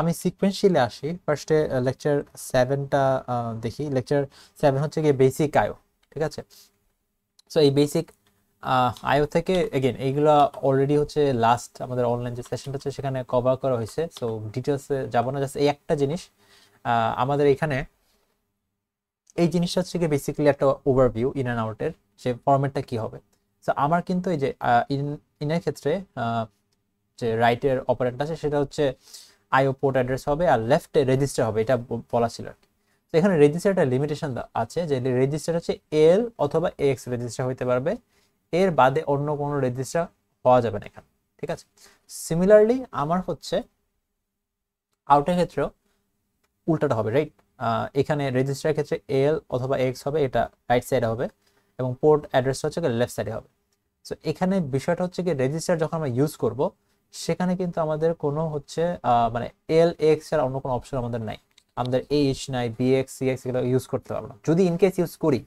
আমি সিকোয়েন্সিয়ালি আসি ফার্স্টে লেকচার 7টা দেখি। লেকচার 7 হচ্ছে গিয়ে বেসিক আইও, ঠিক আছে। সো এই বেসিক আইও থেকে এগেন এইগুলো অলরেডি হচ্ছে লাস্ট আমাদের অনলাইন যে সেশনটা হচ্ছে সেখানে কভার করা হয়েছে। সো ডিটেলসে যাব না, জাস্ট এই একটা জিনিস আমাদের এখানে এই জিনিসটা হচ্ছে গিয়ে বেসিক্যালি একটা ওভারভিউ ইন অ্যান্ড আউটের যে ফরম্যাটটা কি হবে। সো আমার কিন্তু এই যে ইনের ক্ষেত্রে যে রাইটের অপারেটর আছে সেটা হচ্ছে আইও পোর্ট অ্যাড্রেস হবে আর লেফটে রেজিস্টার হবে, এটা বলা ছিল আর কি। তো এখানে রেজিস্টারটা লিমিটেশন আছে যে রেজিস্টার হচ্ছে এল অথবা এক্স রেজিস্টার হইতে পারবে, এর বাদে অন্য কোনো রেজিস্টার হওয়া যাবে না এখানে, ঠিক আছে। সিমিলারলি আমার হচ্ছে আউটের ক্ষেত্রেও উল্টাটা হবে, রাইট। এখানে রেজিস্টারের ক্ষেত্রে এল অথবা এক্স হবে, এটা রাইট সাইডে হবে, এবং পোর্ট অ্যাড্রেস হচ্ছে লেফট সাইডে হবে। সো এখানে বিষয়টা হচ্ছে কি রেজিস্টার যখন আমরা ইউজ করব সেখানে কিন্তু আমাদের কোনো হচ্ছে মানে এল এক্স এর অন্য কোনো অপশন আমাদের নাই, আমাদের এইচ নাই, বিএক্স সিএক্স এগুলো ইউজ করতে পারবো না। যদি ইনকেস ইউজ করি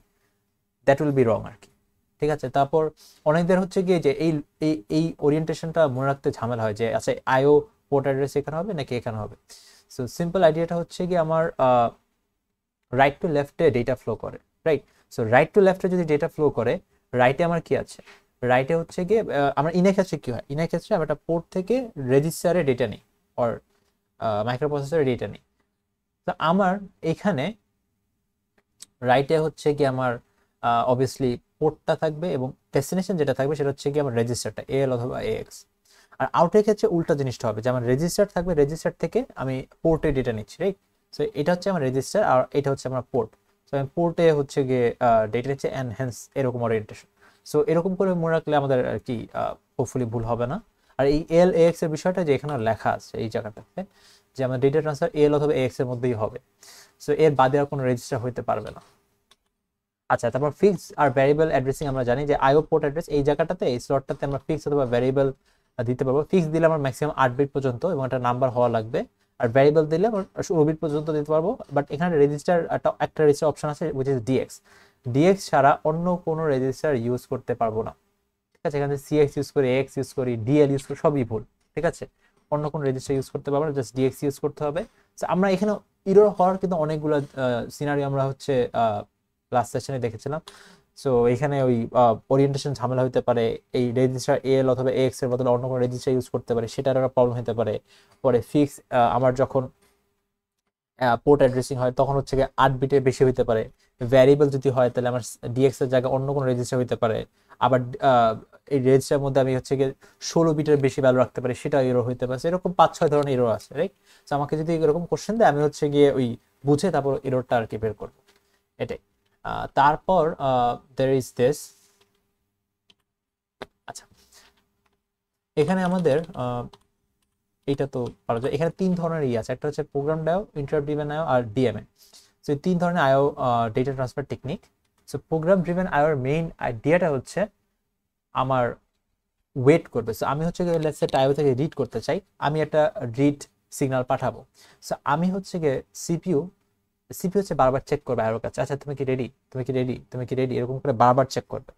দ্যাট উইল বি রং আর কি, ঠিক আছে। তারপর অনেকদের হচ্ছে গিয়ে যে এই এই এই ওরিয়েন্টেশনটা মনে রাখতে ঝামেলা হয় যে আচ্ছা আইও পোর্ট অ্যাড্রেস এখানে হবে নাকি এখানে হবে। সো সিম্পল আইডিয়াটা হচ্ছে কি আমার রাইট টু লেফটে ডেটা ফ্লো করে, রাইট। সো রাইট টু লেফটে যদি ডেটা ফ্লো করে, রাইটে আমার কি আছে, রাইটে হচ্ছে গিয়ে আমরা ইনের ক্ষেত্রে কি হয়, ইনের ক্ষেত্রে আমরা একটা পোর্ট থেকে রেজিস্টারে ডেটা নিই অর মাইক্রোপ্রসেসরে ডেটা নিই। তো আমার এখানে রাইটে হচ্ছে কি আমার অবভিয়াসলি পোর্টটা থাকবে এবং ডেস্টিনেশন যেটা থাকবে সেটা হচ্ছে কি আমার রেজিস্টারটা এল অথবা এক্স। আর আউটের ক্ষেত্রে উল্টা জিনিসটা হবে যে আমার রেজিস্টার থাকবে, রেজিস্টার থেকে আমি পোর্টে ডেটা নিচ্ছি, রাইট। সো এটা হচ্ছে আমার রেজিস্টার আর এটা হচ্ছে আমার পোর্ট। সো আমি পোর্টে হচ্ছে গিয়ে ডেটা নিচ্ছে অ্যান্ড হেন্স এরকম ওরিয়েন্টেশন। সো এরকম করে মনে রাখলে আমাদের আর কি হোপফুলি ভুল হবে না। আর এই এল এক্স এর বিষয়টা যে এখানে লেখা আছে এই জায়গাটাতে যে আমার ডেটা ট্রান্সফার এল অথবা এক্স এর মধ্যেই হবে। সো এর বাদে আর কোনো রেজিস্টার হইতে পারবে না। আচ্ছা, তারপর ফিক্স আর ভ্যারিয়েবল অ্যাড্রেসিং আমরা জানি যে আইও পোর্ট অ্যাড্রেস এই জায়গাটাতে এই স্লটটাতে আমরা ফিক্স অথবা ভ্যারিয়েবল দিতে পারবো। ফিক্স দিলে আমার ম্যাক্সিমাম 8 বিট পর্যন্ত এবং একটা নাম্বার হওয়া লাগবে, আর ভ্যারিয়েবল দিলে আমরা 16 বিট পর্যন্ত দিতে পারবো। বাট এখানে রেজিস্টার একটা রেজিস্টার অপশন আছে উইচ ইজ ডিএক্স। ডিএক্স ছাড়া অন্য কোনো রেজিস্টার ইউজ করতে পারবো না, ঠিক আছে। এখানে সিএক্স ইউজ করি, এক্স ইউজ করি, ডিএল ইউজ করি, সবই ভুল, ঠিক আছে। অন্য কোনো রেজিস্টার ইউজ করতে পারবো না, জাস্ট ডিএক্স ইউজ করতে হবে। আমরা এখানে ইরর হওয়ার কিন্তু অনেকগুলো সিনারিও আমরা হচ্ছে লাস্ট সেশনে দেখেছিলাম। সো এখানে ওই ওরিয়েন্টেশন ঝামেলা হতে পারে, এই রেজিস্টার এল অথবা এক্স এর বদলে অন্য কোনো রেজিস্টার ইউজ করতে পারে, সেটার একটা প্রবলেম হতে পারে। পরে ফিক্স আমার যখন পোর্ট অ্যাড্রেসিং হয় তখন হচ্ছে 8 বিটের বেশি হতে পারে। ভ্যারিয়েবল যদি হয় তাহলে আমার ডিএক্স এর জায়গায় অন্য কোনো রেজিস্টার হতে পারে। আবার এই রেজিস্টারের মধ্যে আমি হচ্ছে 16 বিটের বেশি ভ্যালু রাখতে পারি, সেটা এরর হতে পারে। এরকম 5-6 ধরনের এরর আছে, রাইট। তো আমাকে যদি এরকম কোশ্চেন দেয় আমি হচ্ছে গিয়ে ওই বুঝে তারপর এররটা আর কি বের করবো, এটাই। তারপর there is this, আচ্ছা এখানে আমাদের এটা তো পারা যায়। এখানে 3 ধরনের আছে, একটা হচ্ছে program IO, interrupt driven IO আর ডিএমএ। সো এই 3 ধরনের IO data transfer technique. So program driven আইওর মেইন আইডিয়াটা হচ্ছে আমার ওয়েট করবে। সো আমি হচ্ছে লেটস সে আইও থেকে রিড করতে চাই, আমি একটা রিড সিগন্যাল পাঠাবো। সো আমি হচ্ছে গিয়ে সিপিইউ হচ্ছে বারবার চেক করবে আইওর কাছে, আচ্ছা তুমি কি রেডি, তুমি কি রেডি, তুমি কি রেডি, এরকম করে বারবার চেক করবে।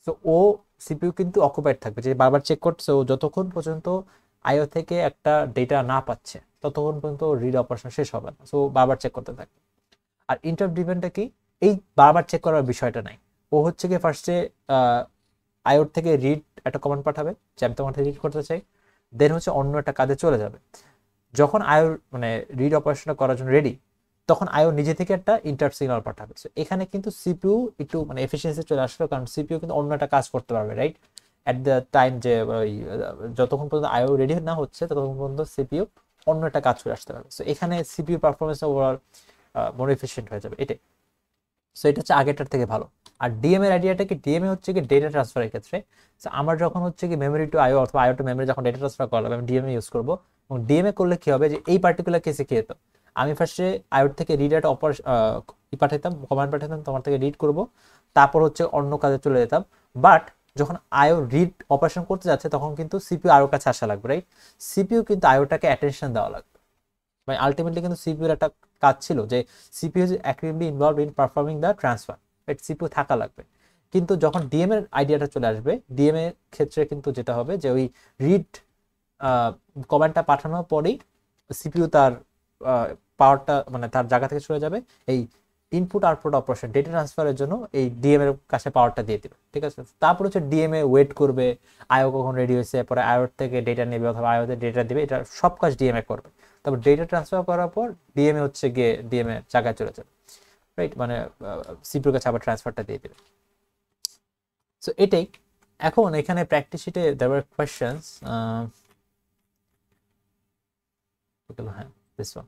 সো ও সিপিইউ কিন্তু অকুপাইড থাকবে যে বারবার চেক করছে, ও যতক্ষণ পর্যন্ত আইও থেকে একটা ডেটা না পাচ্ছে ততক্ষণ পর্যন্ত রিড অপারেশন শেষ হবে না। সো বারবার চেক করতে থাকবে। আর ইন্টারাপ্ট ড্রিভেনটা কি, এই বারবার চেক করার বিষয়টা নাই। ও হচ্ছে গিয়ে ফার্স্টে আইওর থেকে রিড একটা কমান্ড পাঠাবে যে আমি তোমার থেকে রিড করতে চাই, দেন হচ্ছে অন্য একটা কাজে চলে যাবে। যখন আইওর মানে রিড অপারেশনটা করার জন্য রেডি তখন আইও নিজে থেকে একটা ইন্টারাপ্ট সিগন্যাল পাঠাবে। সো এখানে কিন্তু সিপিইউ একটু মানে এফিসিয়েন্সি চলে আসলো, কারণ সিপিইউ কিন্তু অন্য একটা কাজ করতে পারবে, রাইট। অ্যাট দ্য টাইম যে যতক্ষণ পর্যন্ত আইও রেডি না হচ্ছে ততক্ষণ পর্যন্ত সিপিইউ অন্য একটা কাজ করে আসতে পারবে। সো এখানে সিপিইউ পারফরমেন্স ওভারঅল মোর এফিসিয়েন্ট হয়ে যাবে, এটাই। সো এটা হচ্ছে আগেরটার থেকে ভালো। আর ডিএম এর আইডিয়াটা কি, ডিএমএ হচ্ছে কি ডেটা ট্রান্সফারের ক্ষেত্রে আমার যখন হচ্ছে কি মেমোরি টু আইও অথবা আইও টু মেমোরি যখন ডেটা ট্রান্সফার করা হবে আমি ডিএমএ ইউজ করবো। এবং ডিএমএ করলে কি হবে যে এই পার্টিকুলার কেসে কি হতো, আমি ফার্স্টে আইওর থেকে রিড একটা পাঠাইতাম, কমান্ড পাঠাইতাম, তোমার থেকে রিড করব, তারপর হচ্ছে অন্য কাজে চলে যেতাম। বাট যখন আইও রিড অপারেশন করতে যাচ্ছে তখন কিন্তু সিপিইউ আইওর কাছে আসা লাগবে, রাইট। সিপিইউ কিন্তু আইওটাকে অ্যাটেনশন দেওয়া লাগবে। মানে আলটিমেটলি কিন্তু সিপিইউর একটা কাজ ছিল যে CPU is actively involved in performing the transfer, right. CPU থাকা লাগবে। কিন্তু যখন ডিএম এর আইডিয়াটা চলে আসবে, ডিএম এর ক্ষেত্রে কিন্তু যেটা হবে যে ওই রিড কমান্ডটা পাঠানোর পরেই সিপিইউ তার পাওয়ারটা মানে তার জায়গা থেকে চলে যাবে এই ইনপুট আউটপুট অপারেশন ডেটা ট্রান্সফারের জন্য এই ডিএম এর কাছে পাওয়ারটা দিয়ে দিবে, ঠিক আছে। তারপর হচ্ছে ডিএম এ ওয়েট করবে আইও কখন রেডি হয়েছে, পরে আইও থেকে ডেটা নেবে অথবা আইওতে ডেটা দিবে, এটা সব কাজ ডিএম এ করবে। তারপর ডেটা ট্রান্সফার করার পর ডিএম এ হচ্ছে গিয়ে ডিএম এর জায়গায় চলে যাবে, রাইট, মানে সিপিইউর কাছে আবার ট্রান্সফারটা দিয়ে দিবে। সো এটাই। এখন এখানে প্র্যাকটিস শিটে দেয়ার ওয়ার কোয়েশ্চেনস, হ্যাঁ দিস ওয়ান।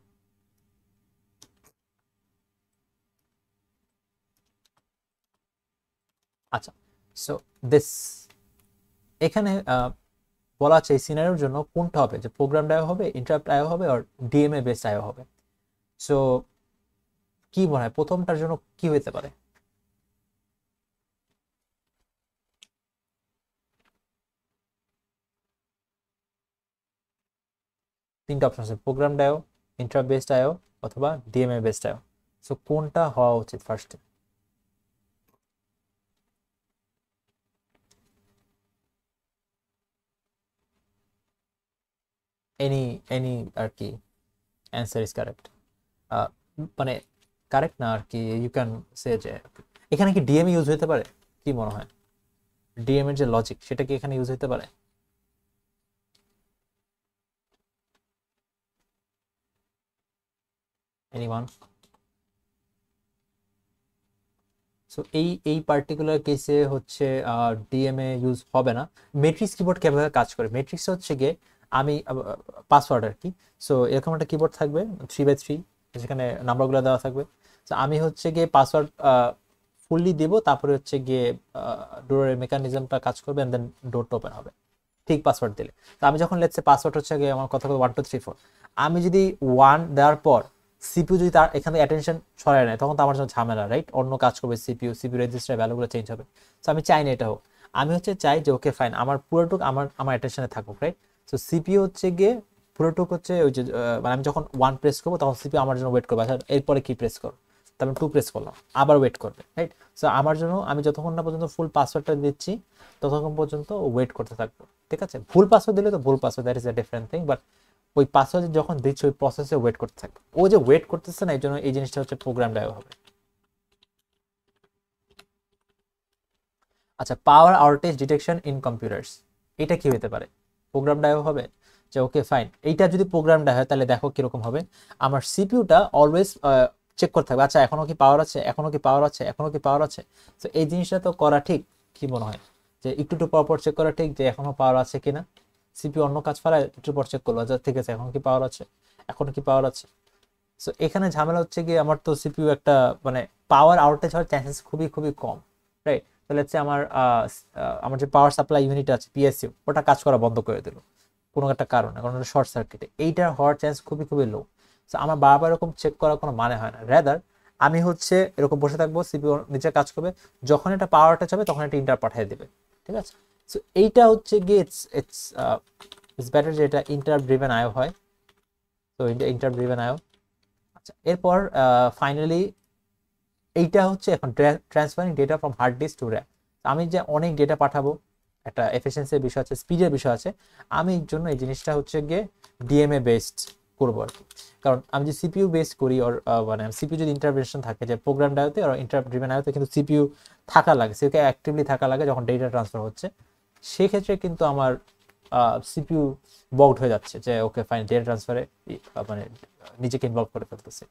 আচ্ছা, সো দিস এখানে বলা আছে এই সিনারিওর জন্য কোনটা হবে, যে প্রোগ্রাম আইও হবে, ইন্টারাপ্ট আইও হবে, আর ডিএমএ বেসড আইও হবে। সো কি মনে হয় প্রথমটার জন্য কি হতে পারে? তিনটা অপশন আছে, প্রোগ্রাম আইও, ইন্টারাপ্ট বেসড আইও অথবা ডিএমএ বেসড আইও। সো কোনটা হওয়া উচিত ফার্স্টে? এনি এনি আর কি অ্যান্সার ইজ কারেক্ট, মানে কারেক্ট না আর কি, ইউ ক্যান সে যে এখানে কি ডিএমএ ইউজ হতে পারে? কি মনে হয় ডিএম এর যে লজিক সেটা কি এখানে ইউজ হতে পারে? এনিওয়ান? সো এই এই পার্টিকুলার কেসে হচ্ছে ডিএমএ ইউজ হবে না। মেট্রিক্স কিবোর্ড কিভাবে কাজ করে, মেট্রিক্স হচ্ছে গিয়ে আমি পাসওয়ার্ড আর কি। সো এরকম একটা কিবোর্ড থাকবে 3x3, যেখানে নাম্বারগুলো দেওয়া থাকবে। সো আমি হচ্ছে গিয়ে পাসওয়ার্ড ফুললি দেবো, তারপরে হচ্ছে গিয়ে ডোরের মেকানিজমটা কাজ করবে, এন্ড দেন ডোরটা ওপেন হবে ঠিক পাসওয়ার্ড দিলে। তো আমি যখন লেটসে পাসওয়ার্ড হচ্ছে গিয়ে আমার কথা 1 2 3 4, আমি যদি 1 দেওয়ার পর সিপিইউ যদি তার এখানে অ্যাটেনশন ছড়ায় নেয়, তখন তো আমার জন্য ঝামেলা, রাইট, অন্য কাজ করবে সিপিইউ, সিপিইউ রেজিস্টার ভ্যালুগুলো চেঞ্জ হবে। সো আমি চাই না এটা হোক, আমি হচ্ছে চাই যে ওকে ফাইন আমার পুরোটুক আমার আমার অ্যাটেনশনে থাকুক, রাইট। সো সিপিইউ হচ্ছে গিয়ে পুরোটুক হচ্ছে ওই যে মানে আমি যখন 1 প্রেস করবো তখন সিপিইউ আমার জন্য ওয়েট করবে, আচ্ছা এরপরে কি প্রেস করো, তারপর 2 প্রেস করলাম, আবার ওয়েট করবে, রাইট। সো আমার জন্য আমি যতক্ষণ না পর্যন্ত ফুল পাসওয়ার্ডটা দিচ্ছি ততক্ষণ পর্যন্ত ওয়েট করতে থাকবো, ঠিক আছে। ভুল পাসওয়ার্ড দিলে তো ভুল password, that is a different thing, but ওই পাসওয়ার্ড যখন দিচ্ছে ওই প্রসেসে ওয়েট করতে থাকবে। ও যে ওয়েট করতেছে না, এই জন্য এই জিনিসটা হচ্ছে প্রোগ্রাম ডাইও হবে। আচ্ছা, পাওয়ার আউটেজ ডিটেকশন ইন কম্পিউটার্স, এটা কি হতে পারে? প্রোগ্রাম ডাইও হবে, যে ওকে ফাইন এইটা যদি প্রোগ্রাম ডাই হয় তাহলে দেখো কিরকম হবে। আমার সিপিইউটা অলওয়েজ চেক করতে থাকবে, আচ্ছা এখনো কি পাওয়ার আছে, এখনো কি পাওয়ার আছে, এখনো কি পাওয়ার আছে। তো এই জিনিসটা তো করা ঠিক, কি মনে হয় যে একটু একটু পর পর চেক করা ঠিক, যে এখনো পাওয়ার আছে কিনা। সিপিইউ অন্য কাজ ফেলায় একটু পর চেক করলো, আচ্ছা ঠিক আছে এখনো কি পাওয়ার আছে, এখনো কি পাওয়ার আছে। সো এখানে ঝামেলা হচ্ছে গিয়ে আমার তো সিপিইউ একটা মানে পাওয়ার আউটেজ হওয়ার চান্সেস খুবই খুবই কম, রাইট। তাহলে হচ্ছে আমার আমার যে পাওয়ার সাপ্লাই ইউনিট আছে পিএসইউ, ওটা কাজ করা বন্ধ করে দিল কোনো একটা কারণে, কারণ ওটা শর্ট সার্কিটে, এইটার হওয়ার চান্স খুবই খুবই লো। সো আমার বারবার এরকম চেক করার কোনো মানে হয় না, রেদার আমি হচ্ছে এরকম বসে থাকবো, সিপিইউ নিচে কাজ করবে, যখন এটা পাওয়ার আউটেজ হবে তখন এটা ইন্টার পাঠিয়ে দেবে, ঠিক আছে। সো এইটা হচ্ছে গিয়ে ইটস ইটস ইটস বেটার যে এটা ইন্টার ড্রিভেন আইও হয়। তো ইন্টার ড্রিভেন আইও। আচ্ছা, এরপর ফাইনালি এইটা হচ্ছে এখন transferring data from hard disk to RAM. আমি যে অনেক ডেটা পাঠাবো, একটা এফিসিয়েন্সির বিষয় আছে, স্পিডের বিষয় আছে, আমি এর জন্য এই জিনিসটা হচ্ছে গিয়ে ডিএমএ বেসড করবো আর কি। কারণ আমি যদি সিপিইউ বেসড করি, ওর মানে সিপিইউ যদি ইন্টারভেনশন থাকে যে প্রোগ্রাম ডায়োতে আর ইন্টার ড্রিভেন আয়োতে, কিন্তু সিপিইউ থাকা লাগে, সিপিইউ অ্যাক্টিভলি থাকা লাগে যখন ডেটা ট্রান্সফার হচ্ছে, সেক্ষেত্রে কিন্তু আমার সিপিইউ বগড হয়ে যাচ্ছে, যে ওকে ফাইন ডেটা ট্রান্সফারে মানে নিজেকে ইনভলভ করে ফেলতেছে,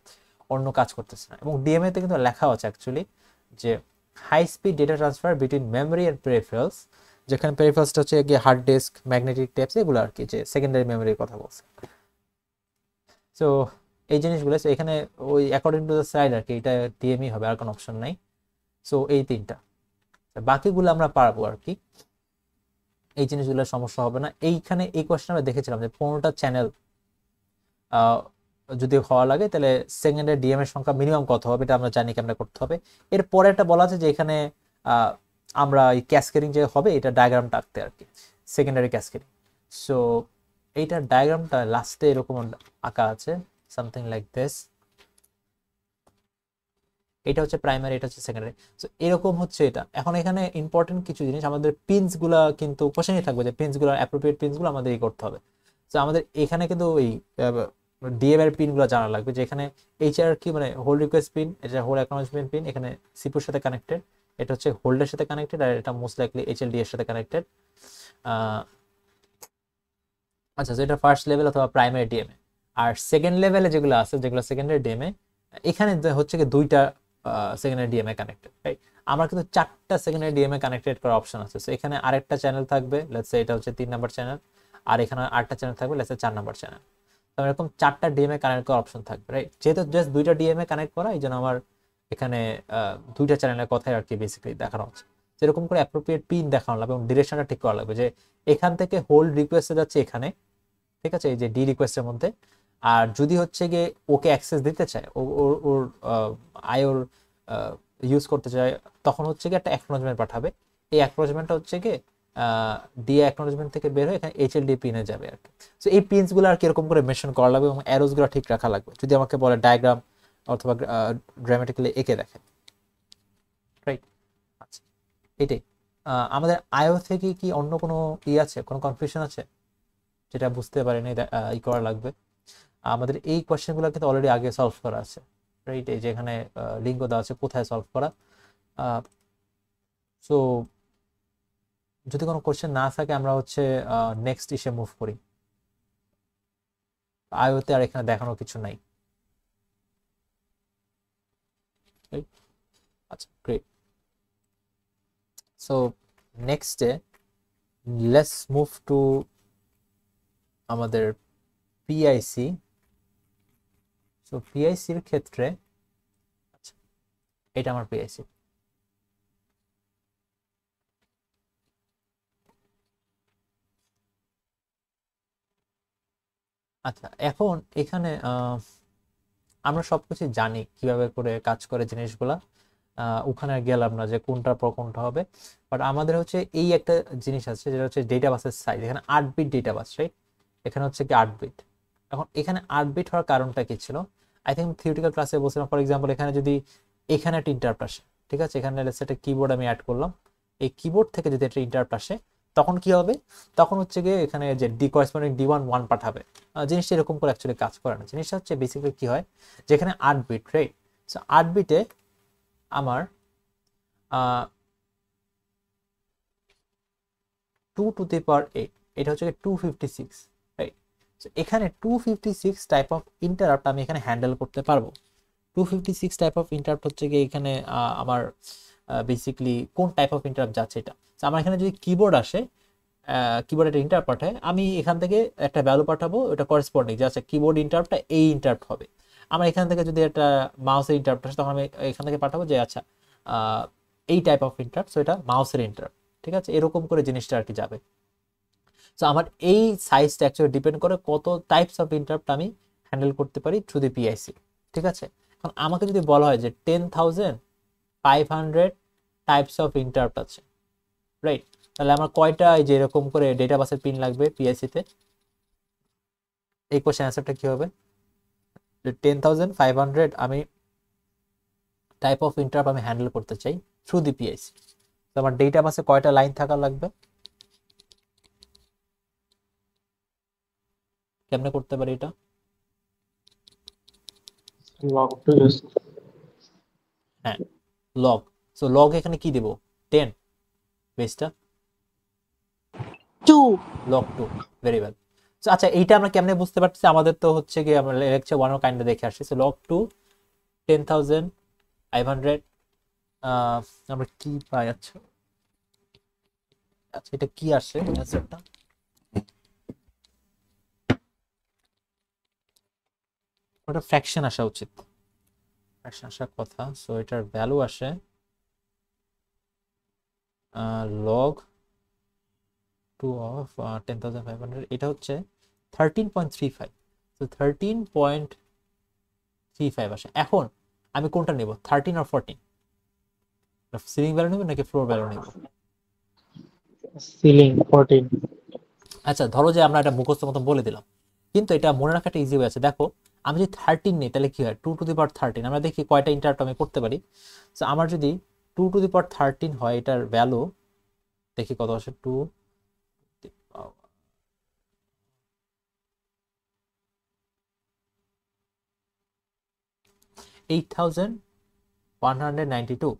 অন্য কাজ করতেছে না। এবং ডিএমএ তে কিন্তু লেখা আছে অ্যাকচুয়ালি যে high speed data transfer between memory and peripherals, যেখানে পেরিফেরালসটা হচ্ছে গিয়ে হার্ড ডিস্ক, ম্যাগনেটিক টেপস, এগুলো আর কি, যে সেকেন্ডারি মেমোরির কথা বলছে। সো এই জিনিসগুলো এখানে ওই অ্যাকর্ডিং টু দ্য স্লাইড আর কি, এটা ডিএমই হবে, আর কোনো অপশন নাই। সো এই তিনটা, বাকিগুলো আমরা পারবো আর কি, এই জিনিসগুলোর সমস্যা হবে না। এইখানে এই কোয়েশ্চেন আমরা দেখেছিলাম যে 15টা চ্যানেল যদি হওয়া লাগে তাহলে সেকেন্ডের ডিএম এর সংখ্যা মিনিমাম কত হবে, এটা আমরা জানি কেমনে করতে হবে। এরপরে একটা বলা আছে যে এখানে আমরা এই ক্যাসকেডিং যে হবে এটা ডায়াগ্রামটা আঁকতে আর কি, সেকেন্ডারি ক্যাসকেডিং। সো এইটার ডায়াগ্রামটা লাস্টে এরকম আঁকা আছে, সামথিং লাইক দিস। এটা হচ্ছে প্রাইমারি, এটা হচ্ছে সেকেন্ডারি। সো এরকম হচ্ছে এটা। এখন এখানে ইম্পর্টেন্ট কিছু জিনিস, আমাদের পিনস গুলা কিন্তু কোশ্চেনই থাকবে যে পিনস গুলো অ্যাপ্রোপ্রিয়েট পিনস গুলো আমাদের করতে হবে। তো আমাদের এখানে কিন্তু ওই ডিএম এর পিন গুলো জানা লাগবে, যে এখানে এইচআর কি মানে হোল্ড রিকোয়েস্ট পিন, এটা হোল্ড অ্যাকনলেজমেন্ট পিন, এখানে সিপুর সাথে কানেক্টেড, এটা হচ্ছে হোল্ডের সাথে কানেক্টেড, আর এটা মোস্ট লাইকলি এইচএলডি এর সাথে কানেক্টেড। আচ্ছা, যেটা ফার্স্ট লেভেল অথবা প্রাইমারি ডিএমএ। আর সেকেন্ড লেভেলে যেগুলো আছে, যেগুলো সেকেন্ডারি ডিএমএ, এখানে হচ্ছে কি দুইটা সেকেন্ডারি ডিএমএ কানেক্টেড, রাইট? আমার কিন্তু 4টা সেকেন্ডারি ডিএমএ কানেক্টেড করার অপশন আছে। সো এখানে আরেকটা চ্যানেল থাকবে, লেটস সে এটা হচ্ছে 3 নাম্বার চ্যানেল, আর এখানে আরেকটা চ্যানেল থাকবে, লেটস সে 4 নাম্বার চ্যানেল। তো এরকম 4টা ডিএমএ কানেক্ট করার অপশন থাকবে, রাইট? যেহেতু জাস্ট দুইটা ডিএমএ কানেক্ট করা, এই জন্য আমার এখানে দুইটা চ্যানেলের কথাই আর কি বেসিক্যালি দেখানো হচ্ছে। যেরকম করে অ্যাপ্রোপ্রিয়েট পিন দেখানো লাগবে এবং ডিরেকশনটা ঠিক করা লাগবে, যে এখান থেকে হোল্ড রিকোয়েস্টে যাচ্ছে এখানে, ঠিক আছে, এই যে ডি রিকোয়েস্টের মধ্যে। আর যদি হচ্ছে গিয়ে ওকে অ্যাক্সেস দিতে চায়, ওর আইওর ইউজ করতে চায়, তখন হচ্ছে গিয়ে একটা অ্যাকনোলেজমেন্ট পাঠাবে। এই অ্যাকনোলেজমেন্টটা হচ্ছে গিয়ে ডি অ্যাকনোলেজমেন্ট থেকে বের হয়ে এখানে এইচএলডি পিনে যাবে আর কি। সো এই পিনসগুলো আর কি এরকম করে মেনশন করা লাগবে এবং অ্যারোসগুলো ঠিক রাখা লাগবে, যদি আমাকে বলে ডায়াগ্রাম অথবা গ্রামাটিক্যালি এঁকে দেখে, রাইট? আচ্ছা, এটাই। আমাদের আইও থেকে কি অন্য কোনো আছে, কোনো কনফিউশন আছে যেটা বুঝতে পারিনি ই করা লাগবে? আমাদের এই কোয়েশ্চেনগুলো কিন্তু অলরেডি আগে সলভ করা আছে, রাইট? এই যে এখানে লিঙ্ক দেওয়া আছে কোথায় সলভ করা। সো যদি কোনো কোয়েশ্চেন না থাকে, আমরা হচ্ছে নেক্সট ইসে মুভ করি। আইওতে আর এখানে দেখানোর কিছু নাই। আচ্ছা, গ্রেট। সো নেক্সটে লেটস মুভ টু আমাদের পিআইসি। সো পিআইসির ক্ষেত্রে, আচ্ছা, এটা আমার পিআইসি। আচ্ছা, এখন এখানে আমরা সবকিছু জানি কিভাবে করে কাজ করে জিনিসগুলা, ওখানে গেলাম না যে কোনটার পর কোনটা হবে। বাট আমাদের হচ্ছে এই একটা জিনিস আছে, যেটা হচ্ছে ডেটা বাসের সাইজ। এখানে 8 বিট ডেটা বাস, রাইট? এখানে হচ্ছে কি 8 বিট। এখন এখানে 8 বিট হওয়ার কারণটা কি ছিল? আই থিঙ্ক থিওরিটিক্যাল ক্লাসে বলছিলাম, ফর এক্সাম্পল এখানে যদি এখানে একটা ইন্টারাপ্ট আসে, ঠিক আছে, এখানে একটা কিবোর্ড আমি অ্যাড করলাম, এই কিবোর্ড থেকে যদি একটা ইন্টারাপ্ট আসে, তখন কি হবে? তখন হচ্ছে গিয়ে এখানে যে ডি করেসপন্ডিং D1 1 পাঠাবে। জিনিসটা এরকম করে অ্যাকচুয়ালি কাজ করে না। জিনিসটা হচ্ছে বেসিক্যালি কি হয়, যেখানে 8 বিট, রাইট? সো 8 বিটে আমার 2 টু দি পাওয়ার 8, এটা হচ্ছে 256, রাইট? এখানে 256 টাইপ অফ ইন্টারাপ্ট আমি এখানে হ্যান্ডেল করতে পারবো। 256 টাইপ অফ ইন্টারাপ্ট হচ্ছে গিয়ে এখানে আমার বেসিক্যালি কোন টাইপ অফ ইন্টারাপ্ট যাচ্ছে এটা। আমার এখানে যদি কিবোর্ড আসে, কিবোর্ড একটা ইন্টারাপ্ট পাঠায়, আমি এখান থেকে একটা ভ্যালু পাঠাবো, এটা করেসপন্ডিং যে আচ্ছা কিবোর্ড ইন্টারাপ্টটা এই ইন্টারাপ্ট হবে। আমার এখান থেকে যদি একটা মাউসের ইন্টারাপ্ট আসে, তখন আমি এখান থেকে পাঠাবো যে আচ্ছা এই টাইপ অফ ইন্টারাপ্ট, সো এটা মাউসের ইন্টারাপ্ট, ঠিক আছে? এরকম করে জিনিসটা আর কি যাবে। সো আমার এই সাইজটা অ্যাকচুয়ালি ডিপেন্ড করে কত টাইপস অফ ইন্টারাপ্ট আমি হ্যান্ডেল করতে পারি থ্রু দি পিআইসি, ঠিক আছে? এখন আমাকে যদি বলা হয় যে 10,500 টাইপস অফ ইন্টারাপ্ট আছে, রাইট? তাহলে আমার কয়টা এই যে এরকম করে ডেটা বাসের পিন লাগবে পিআইসি তে? এই কোশ্চেন অ্যান্সারটা কি হবে? 10,500 আমি টাইপ অফ ইন্টারাপ্ট আমি হ্যান্ডেল করতে চাই থ্রু দি পিআইসি। তো আমার ডেটা বাসে কয়টা লাইন থাকা লাগবে? কেমনে করতে পারি এটা? হ্যাঁ, লগ। সো লগ এখানে কি দেব? 10 বেসটা 2 লগ 2। Very well. সো আচ্ছা, এইটা আমরা কেমনে বুঝতে পারছি? আমাদের তো হচ্ছে গিয়ে আমরা লেকচার 1 কাইন্ডে দেখে আসছি। সো লগ 2 10,500 আমরা কি পাই? আচ্ছা আচ্ছা, এটা কি আসে অ্যান্সারটা? ওটা ফ্র্যাকশন আসা উচিত, ফ্র্যাকশন আসার কথা। সো এটার ভ্যালু আসে লগ 2 অফ 10,500, এটা হচ্ছে 13.35। তো 13.35 আসে। এখন আমি কোনটা নেব, 13 আর 14? সিলিং ভ্যালু নেব নাকি ফ্লোর ভ্যালু নেব? সিলিং 14। আচ্ছা, ধরো যে আমরা এটা মুখস্থ মতো বলে দিলাম, কিন্তু এটা মনে রাখা একটা ইজি ওয়ে আছে। দেখো, আমি যদি 13 নিই, তাহলে কি হয়? 2 টু দি পাওয়ার 13। আমরা দেখি কয়টা ইন্টারাপ্ট আমি করতে পারি। তো আমার যদি 2 টু দি পাওয়ার 13 হয়, এটার ভ্যালু দেখি কত আসে। 2, 8192।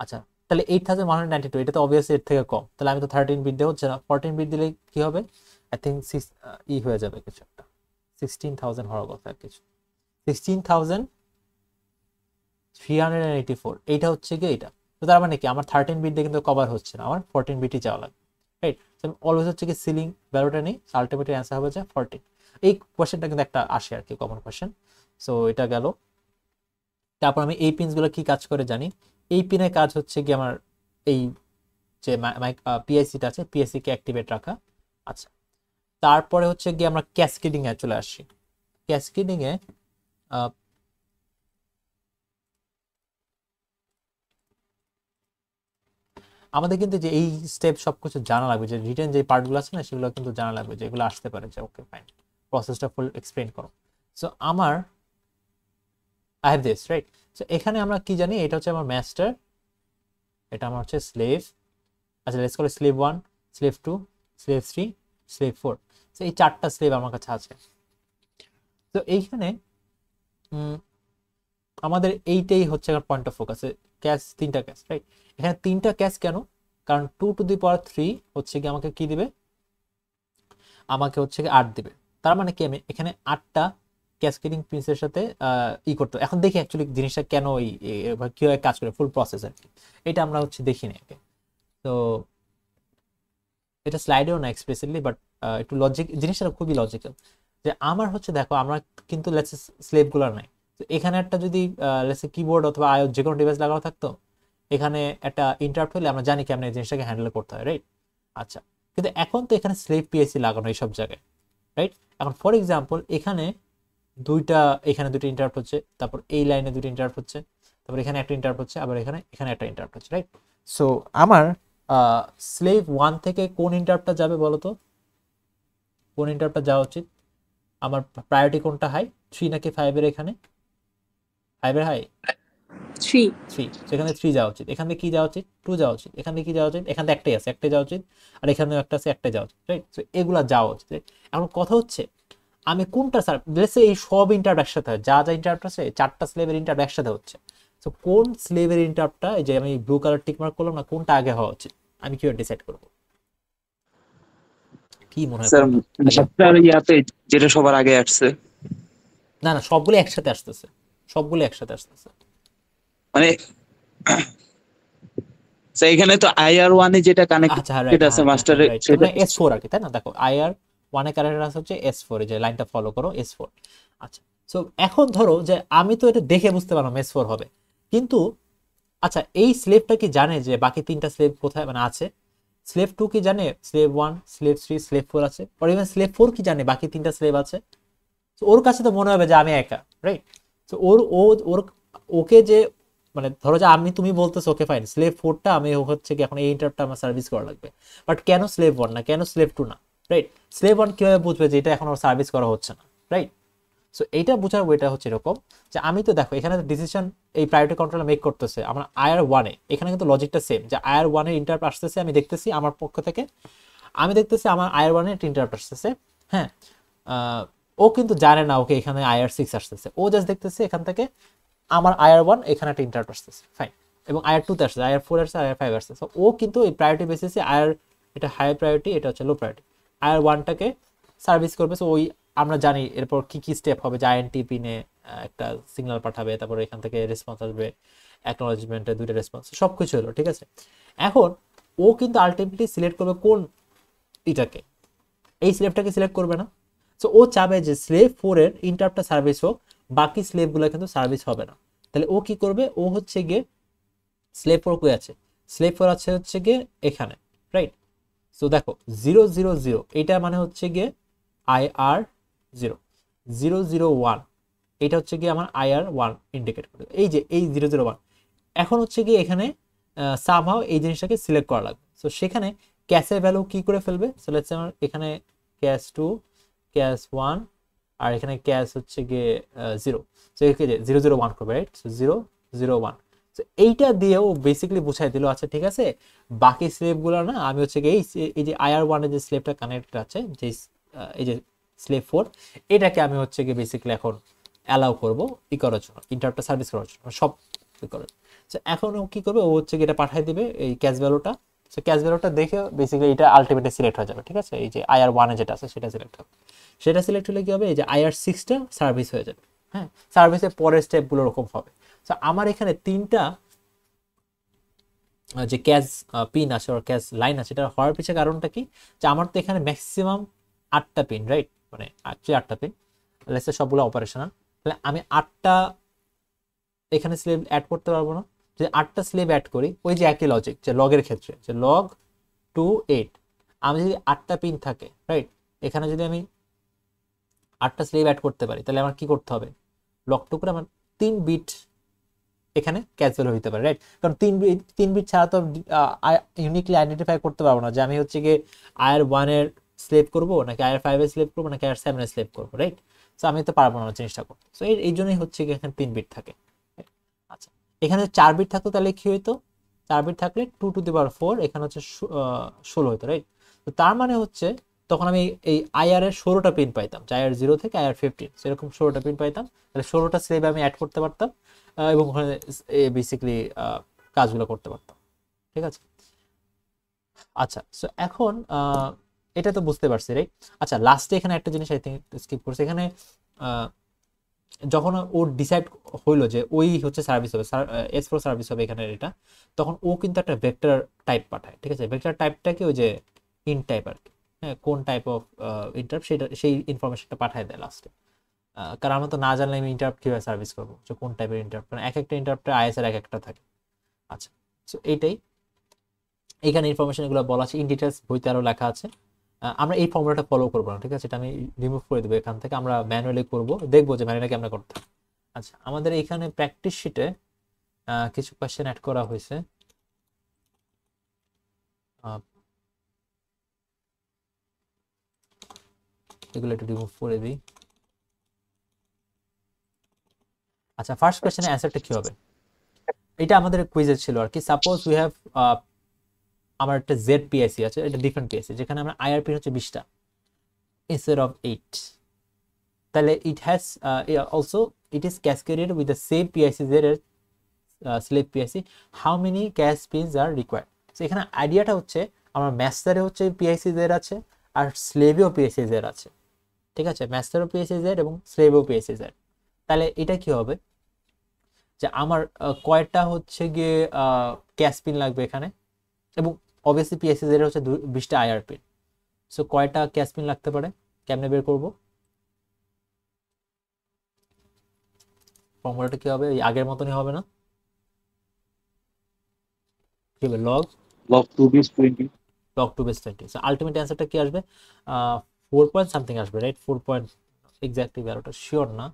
আচ্ছা, তাহলে 8192, এটা তো অবভিয়াসলি এর থেকে কম, তাহলে আমি তো 13 বিট দিয়ে হচ্ছে না, 14 বিট দিলে কি হবে, আই থিঙ্ক হয়ে যাবে কিছু একটা, 16,000 হওয়ার কথা কিছু, 16,384, এইটা হচ্ছে কি এটা। তো তার মানে কি আমার 13 বিট দিয়ে কিন্তু কভার হচ্ছে না, আমার 14 বিটই যাওয়া লাগবে, রাইট। অলওয়েজ হচ্ছে কি সিলিং ভ্যালুটা নেই, আলটিমেটলি অ্যান্সার হবে যে 14। এই কোয়েশ্চেনটা কিন্তু একটা আসে আর কি, কমন কোয়েশ্চেন। সো এটা গেল। তারপর আমি এই পিনসগুলো কি কাজ করে জানি। এই পিনের কাজ হচ্ছে কি আমার এই যে পিআইসিটা আছে, পিআইসি কে অ্যাক্টিভেট রাখা। আচ্ছা, তারপরে হচ্ছে কি আমরা ক্যাসকেডিং এ চলে আসছি। ক্যাসকেডিং এ আমাদের কিন্তু যে এই স্টেপ সবকিছু জানা লাগবে, যে রিটেন যে পার্টগুলো আছে না সেগুলো কিন্তু জানা লাগবে, যে এগুলো আসতে পারে, যে ওকে ফাইন প্রসেসটা ফুল এক্সপ্লেইন করো। সো আমার I have this, right. So এখানে আমরা কি জানি, এটা হচ্ছে আমার মাস্টার, এটা আমার হচ্ছে স্লেভ। আচ্ছা, let's call slave 1, slave 2, slave 3, slave 4। So এই 4টা স্লেভ আমার কাছে আছে। তো এইখানে আমাদের এইটাই হচ্ছে আমার পয়েন্ট অফ ফোকাস, ক্যাশ 3টা ক্যাশ, রাইট। এখানে 3টা ক্যাশ কেন, কারণ 2 টু দি পাওয়ার 3 হচ্ছে কি আমাকে কি দিবে, আমাকে হচ্ছে কি 8 দিবে। তার মানে কি আমি এখানে 8টা ক্যাসকেডিং পিনসের সাথে করতে। এখন দেখি অ্যাকচুয়ালি জিনিসটা কেন কিভাবে কাজ করে, ফুল প্রসেস আর কি, এটা আমরা হচ্ছে দেখি না। তো এটা স্লাইডেও না এক্সপ্রেসিভলি, বাট একটু লজিক, জিনিসটা খুবই লজিক্যাল। যে আমার হচ্ছে দেখো, আমরা কিন্তু লেটস স্লেভগুলো নাই, তো এখানে একটা যদি লেটস কিবোর্ড অথবা আইও যে কোনো ডিভাইস লাগানো থাকতো, এখানে একটা ইন্টারাপ্ট হলে আমরা জানি কেমন এই জিনিসটাকে হ্যান্ডেল করতে হয়, রাইট। আচ্ছা, কিন্তু এখন তো এখানে স্লেভ পিএসসি লাগানো এই সব জায়গায়, রাইট। এখন ফর এক্সাম্পল এখানে দুইটা ইন্টারাপ্ট হচ্ছে, তারপর এই লাইনে দুইটা ইন্টারাপ্ট হচ্ছে, তারপর এখানে একটা ইন্টারাপ্ট হচ্ছে, আবার এখানে একটা ইন্টারাপ্ট হচ্ছে, রাইট। সো আমার স্লেভ 1 থেকে কোন ইন্টারাপ্টটা যাবে বলো তো, কোন ইন্টারাপ্টটা যাওয়া উচিত, আমার প্রায়োরিটি কোনটা হাই, 3 নাকি 5 এর, এখানে 5 এর হাই, 3 সেখানে 3 যাওয়া উচিত, এখান থেকে কি যাওয়া উচিত, 2 যাওয়া উচিত, এখান থেকে কি যাওয়া উচিত, এখানে একটাই আছে, একটাই যাওয়া উচিত, আর এখানেও একটা আছে, একটাই যাওয়া উচিত, রাইট। সো এগুলা যাওয়া উচিত, রাইট। এখন কথা হচ্ছে আমি কোনটা এই সব ইন্টারাপ্ট একসাথে হয়, যা যা ইন্টারাপ্ট আছে 4টা স্লেভের ইন্টারাপ্ট একসাথে হচ্ছে। তো কোন স্লেভের ইন্টারাপ্টটা, এই যে আমি ব্লু কালার টিক মার্ক করলাম না, কোনটা আগে হওয়া উচিত, আমি কিভাবে ডিসাইড করব, কি মনে হয় স্যার কোনটা? মাস্টার ইয়াতে যেটা সবার আগে আসছে, না না, সবগুলো একসাথে আসতেছে, সবগুলো একসাথে আসতেছে। মানে স্যার এখানে তো আইআর 1 এ যেটা আচ্ছা, রাইট, কানেক্টেড আছে মাস্টারে রাইট, সেটা মানে S4 আর কি, তাই না? দেখো আইআর 1 এর কারেন্ট আছে হচ্ছে S4, এই যে লাইনটা ফলো করো S4। আচ্ছা, সো এখন ধরো যে আমি তো এটা দেখে বুঝতে পারলাম S4 হবে, কিন্তু আচ্ছা এই স্লেভটা কি জানে যে বাকি 3টা স্লেভ কোথায় মানে আছে? স্লেভ 2 কি জানে স্লেভ 1, স্লেভ 3, স্লেভ 4 আছে, আর ইভেন স্লেভ 4 কি জানে বাকি 3টা স্লেভ আছে? তো ওর কাছে তো মনে হবে যে আমি একা, রাইট। তো ওর ওকে যে মানে ধরো যে তুমি বলতেছো ওকে ফাইন, স্লেভ 4টা আমি হচ্ছে কি এখন এই ইন্টারাপ্টটা আমার সার্ভিস করা লাগবে, বাট কেন স্লেভ 1 না, কেন স্লেভ 2 না, রাইট? স্লেভ 1 কিভাবে বুঝবে যে এটা এখন ওর সার্ভিস করা হচ্ছে না, রাইট? সো এইটা বোঝার ওয়েটা হচ্ছে এরকম, যে আমি তো দেখো এখানে ডিসিশন এই প্রায়োরিটি কন্ট্রোল মেক করতেছে আমার আইআর 1 এ, এখানে কিন্তু লজিকটা সেম, যে আইআর 1 এর ইন্টারাপ্ট আসতেছে, আমি দেখতেছি আমার পক্ষ থেকে, আমি দেখতেছি আমার আইআর 1 এর ইন্টারাপ্ট আসতেছে, হ্যাঁ। ও কিন্তু জানে না ওকে এখানে আইআর 6 আসতেছে, ও জাস্ট দেখতেছে এখান থেকে আমার আইআর 1 এখানে একটা ইন্টারাপ্ট আসতেছে, ফাইন। এবং আইআর 2 তে আসছে, আইআর 4 আসছে, আইআর 5 আসছে। ও কিন্তু এই প্রায়োরিটি বেসিসে আইআর, এটা হাই প্রায়োরিটি, এটা হচ্ছে লো প্রায়োরিটি, আইআর 1টাকে সার্ভিস করবে। সো ওই আমরা জানি এরপর কি কি স্টেপ হবে, যে আইএনটি পিনে একটা সিগন্যাল পাঠাবে, তারপর এখান থেকে রেসপন্স আসবে, অ্যাকনোলেজমেন্টে 2টা রেসপন্স, সব কিছু হলো, ঠিক আছে। এখন ও কিন্তু আলটিমেটলি সিলেক্ট করবে কোন এটাকে, এই স্লেভটাকে সিলেক্ট করবে না। সো ও চাবে যে স্লেভ 4 এর ইন্টারাপ্টটা সার্ভিস হোক, বাকি স্লেভগুলো কিন্তু সার্ভিস হবে না। তাহলে ও কি করবে, ও হচ্ছে গিয়ে স্লেভ 4 কই আছে, স্লেভ 4 আছে হচ্ছে গিয়ে এখানে, রাইট। সো দেখো 000 এটা মানে হচ্ছে গিয়ে আইআর 0, 001 এটা হচ্ছে গিয়ে আমার আইআর 1 ইন্ডিকেট করে, এই যে এই 001। এখন হচ্ছে গিয়ে এখানে সামহাও এই জিনিসটাকে সিলেক্ট করা লাগবে। সো সেখানে ক্যাশের ভ্যালু কি করে ফেলবে, সো লেটস আমার এখানে ক্যাশ 2, ক্যাশ 1, আর এখানে ক্যাশ হচ্ছে গিয়ে 0, সো একে 001 করবে, রাইট। সো 001, সো এইটা দিয়েও বেসিক্যালি বুঝাই দিল, আচ্ছা ঠিক আছে, বাকি স্লেভগুলো না আমি হচ্ছে গিয়ে এই যে আইআর 1 এর যে স্লেভটা কানেক্টেড আছে, যে এই যে স্লেভ 4, এটাকে আমি হচ্ছে গিয়ে বেসিক্যালি এখন অ্যালাউ করবো ই করার জন্য, ইন্টারাপ্টটা সার্ভিস করার জন্য, সব ই করার। তো এখন ও কি করবে, ও হচ্ছে কি এটা পাঠিয়ে দিবে এই ক্যাশ ভ্যালুটা। সো ক্যাশ ভ্যালুটা দেখে বেসিক্যালি এটা আলটিমেটলি সিলেক্ট হয়ে যাবে, ঠিক আছে, এই যে আইআর ওয়ানে যেটা আছে সেটা সিলেক্ট হবে। সেটা সিলেক্ট হলে কি হবে, এই যে আইআর সিক্সটা সার্ভিস হয়ে যাবে। হ্যাঁ, সার্ভিসের পরের স্টেপগুলো এরকম হবে। তো আমার এখানে তিনটা যে ক্যাশ পিন আছে আর ক্যাশ লাইন আছে, এটা হওয়ার পিছনে কারণটা কি, যে আমার তো এখানে ম্যাক্সিমাম 8টা পিন, রাইট, মানে অ্যাকচুয়ালি 8টা পিন, লেসে সবগুলো অপারেশনাল, তাহলে আমি 8টা এখানে স্লেভ অ্যাড করতে পারবো না। যদি 8টা স্লেভ অ্যাড করি, ওই যে একই লজিক যে লগের ক্ষেত্রে, যে লগ টু 8, আমি যদি 8টা পিন থাকে, রাইট, এখানে যদি আমি 8টা স্লেভ অ্যাড করতে পারি, তাহলে আমার কি করতে হবে, লগ টু করে আমার 3 বিট এখানে ক্যান্সেল হইতে পারে, রাইট, কারণ 3 বিট ছাড়া তো ইউনিকলি আইডেন্টিফাই করতে পারবো না যে আমি হচ্ছে গিয়ে আয়ার ওয়ানের স্লেভ করবো নাকি আয়ার ফাইভের স্লেভ করবো নাকি আয়ার সেভেনের স্লেভ করবো, রাইট। সো আমি তো পারবো না জিনিসটা করতে। সো এই জন্যই হচ্ছে গিয়ে এখানে 3 বিট থাকে। আচ্ছা, এখানে 4 বিট থাকতো তাহলে কি হইতো, 4 বিট থাকলে 2 টু দি পাওয়ার 4, এখানে হচ্ছে 16 হইতো, রাইট। তো তার মানে হচ্ছে তখন আমি এই আইআর এর 16টা পিন পাইতাম, আইআর 0 থেকে আইআর 15, সেরকম 16টা পিন পাইতাম, তাহলে 16টা স্লেভ আমি অ্যাড করতে পারতাম, এবং ওখানে বেসিক্যালি কাজগুলো করতে পারতাম, ঠিক আছে। আচ্ছা, সো এখন এটা তো বুঝতে পারছি, রাইট। আচ্ছা, লাস্টে এখানে একটা জিনিস আই থিঙ্ক স্কিপ করছি, এখানে যখন ও ডিসাইড হইলো যে ওই হচ্ছে সার্ভিস হবে, S4 সার্ভিস হবে এখানে এটা, তখন ও কিন্তু একটা ভেক্টর টাইপ পাঠায়, ঠিক আছে। ভেক্টর টাইপটাকে ওই যে ইন্ট টাইপ আর কি, হ্যাঁ, কোন টাইপ অফ ইন্টারাপ্ট সেটা, সেই ইনফরমেশনটা পাঠায় দেয় লাস্টে। কারণ আমরা তো না জানলে আমি ইন্টারাপ্ট কিভাবে সার্ভিস করবো, যে কোন টাইপের ইন্টারাপ্ট, মানে এক একটা ইন্টারাপ্টের আইএসআর এক একটা থাকে। আচ্ছা, সো এইটাই এখানে ইনফরমেশন এগুলো বলা আছে, ইন ডিটেলস বইতে আরো লেখা আছে। আমরা এই ফর্মুলাটা ফলো করবো না, ঠিক আছে, এটা আমি রিমুভ করে দেবো এখান থেকে, আমরা ম্যানুয়ালি করবো, দেখবো যে ম্যানুয়ালি কেমন করতে হয়। আচ্ছা, আমাদের এখানে প্র্যাকটিস শিটে কিছু কোয়েশ্চেন অ্যাড করা হয়েছে, এগুলো একটু রিমুভ করে দিই। আচ্ছা, ফার্স্ট কোয়েশ্চেনের অ্যান্সারটা কি হবে, এটা আমাদের কুইজে ছিল আর কি। সাপোজ উই হ্যাভ, আমার একটা জেড পিআইসি আছে, এটা ডিফারেন্ট পিআইসি, যেখানে আমরা আইআরপি হচ্ছে 20টা ইনস্টেড অফ 8, তাহলে it has also it is cascaded with the same PIC Z এর slave PIC, how many cache pins are required. So এখানে আইডিয়াটা হচ্ছে আমার ম্যাস্টারে হচ্ছে পিআইসি জেড আছে আর স্লেভেও পিআইসি জেড আছে, ঠিক আছে, ম্যাস্টারও পিআইসি জেড এবং স্লেভেও পিআইসি জেড। তাহলে এটা কি হবে, যে আমার কয়টা হচ্ছে গিয়ে ক্যাশ পিন লাগবে এখানে, এবং অবভিয়াসলি পিএসসি এর হচ্ছে 20টা আইআর পিন। সো কয়টা ক্যাশ পিন লাগতে পারে, কেমনে বের করব, ফর্মুলাটা কি হবে, এই আগের মতনই হবে না, কি হবে, log log 2 base 20। Log two base 20। So ultimate অ্যান্সারটা কি আসবে, 4 পয়েন্ট সামথিং আসবে, রাইট, 4 পয়েন্ট, এক্স্যাক্টলি ভ্যালুটা শিওর না,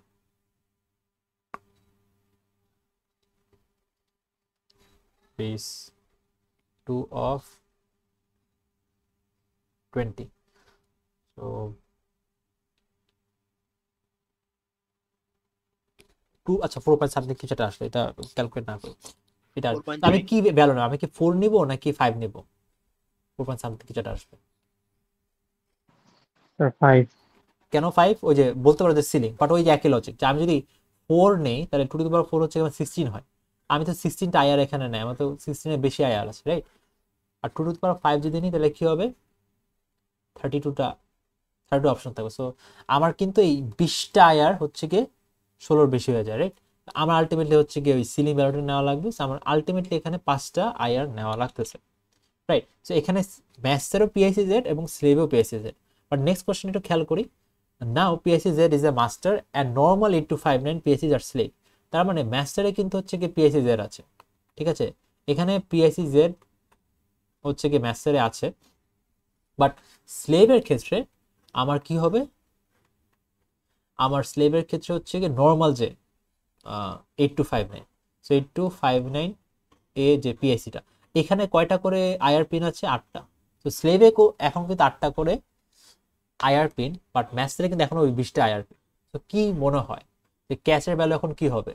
বেস 2 অফ 20। সো 2, আচ্ছা 4 পয়েন্ট সামথিং কিছুটা আসবে, এটা ক্যালকুলেট না করি, এটা আসবে। তো আমি 4.3 কি ভ্যালু নেব, আমি কি 4 নিব নাকি 5 নিব, 4 পয়েন্ট সামথিং কিছুটা আসবে, স্যার 5 কেন 5, ওই যে বলতে পারো যে সিলিং, বাট ওই যে একই লজিক, যে আমি যদি 4 নেই তাহলে 2 টু দি পাওয়ার 4 হচ্ছে 16 হয়, আমি তো 16টা আইআর এখানে নেই, আমার তো 16 এর বেশি আইআর আছে, রাইট। আর 2 টু দি পাওয়ার 5 যদি নিই তাহলে কি হবে, 32টা, 32 অপশন থাকবে। সো আমার কিন্তু এই 20টা আইআর হচ্ছে গিয়ে 16-র বেশি হয়ে যায়, রাইট। আমার আলটিমেটলি হচ্ছে গিয়ে ওই সিলিং ভ্যালুটা নেওয়া লাগবে, আমার আলটিমেটলি এখানে 5টা আইআর নেওয়া লাগতেছে, রাইট। সো এখানে ম্যাথসেরও পিআইসি জেড এবং স্লেভেও PIC Z, but next question একটু খেয়াল করি, now PIC Z is a master and normal 8259 PIC আর স্লেভ, তার মানে মাস্টারে কিন্তু হচ্ছে কি পিআইসি জেড আছে, ঠিক আছে, এখানে পিআইসি জেড হচ্ছে কি মাস্টারে আছে, বাট স্লেভের ক্ষেত্রে আমার কি হবে, আমার স্লেভের ক্ষেত্রে হচ্ছে কি নর্মাল যে 8259, সো 8259 এ যে পিআইসিটা, এখানে কয়টা করে আইআর পিন আছে, 8টা। তো স্লেভে এখন কিন্তু 8টা করে আইআর পিন, বাট ম্যাস্টারে কিন্তু এখনো ওই 20টা আইআর পিন। তো কি মনে হয় যে ক্যাশের ভ্যালু এখন কি হবে,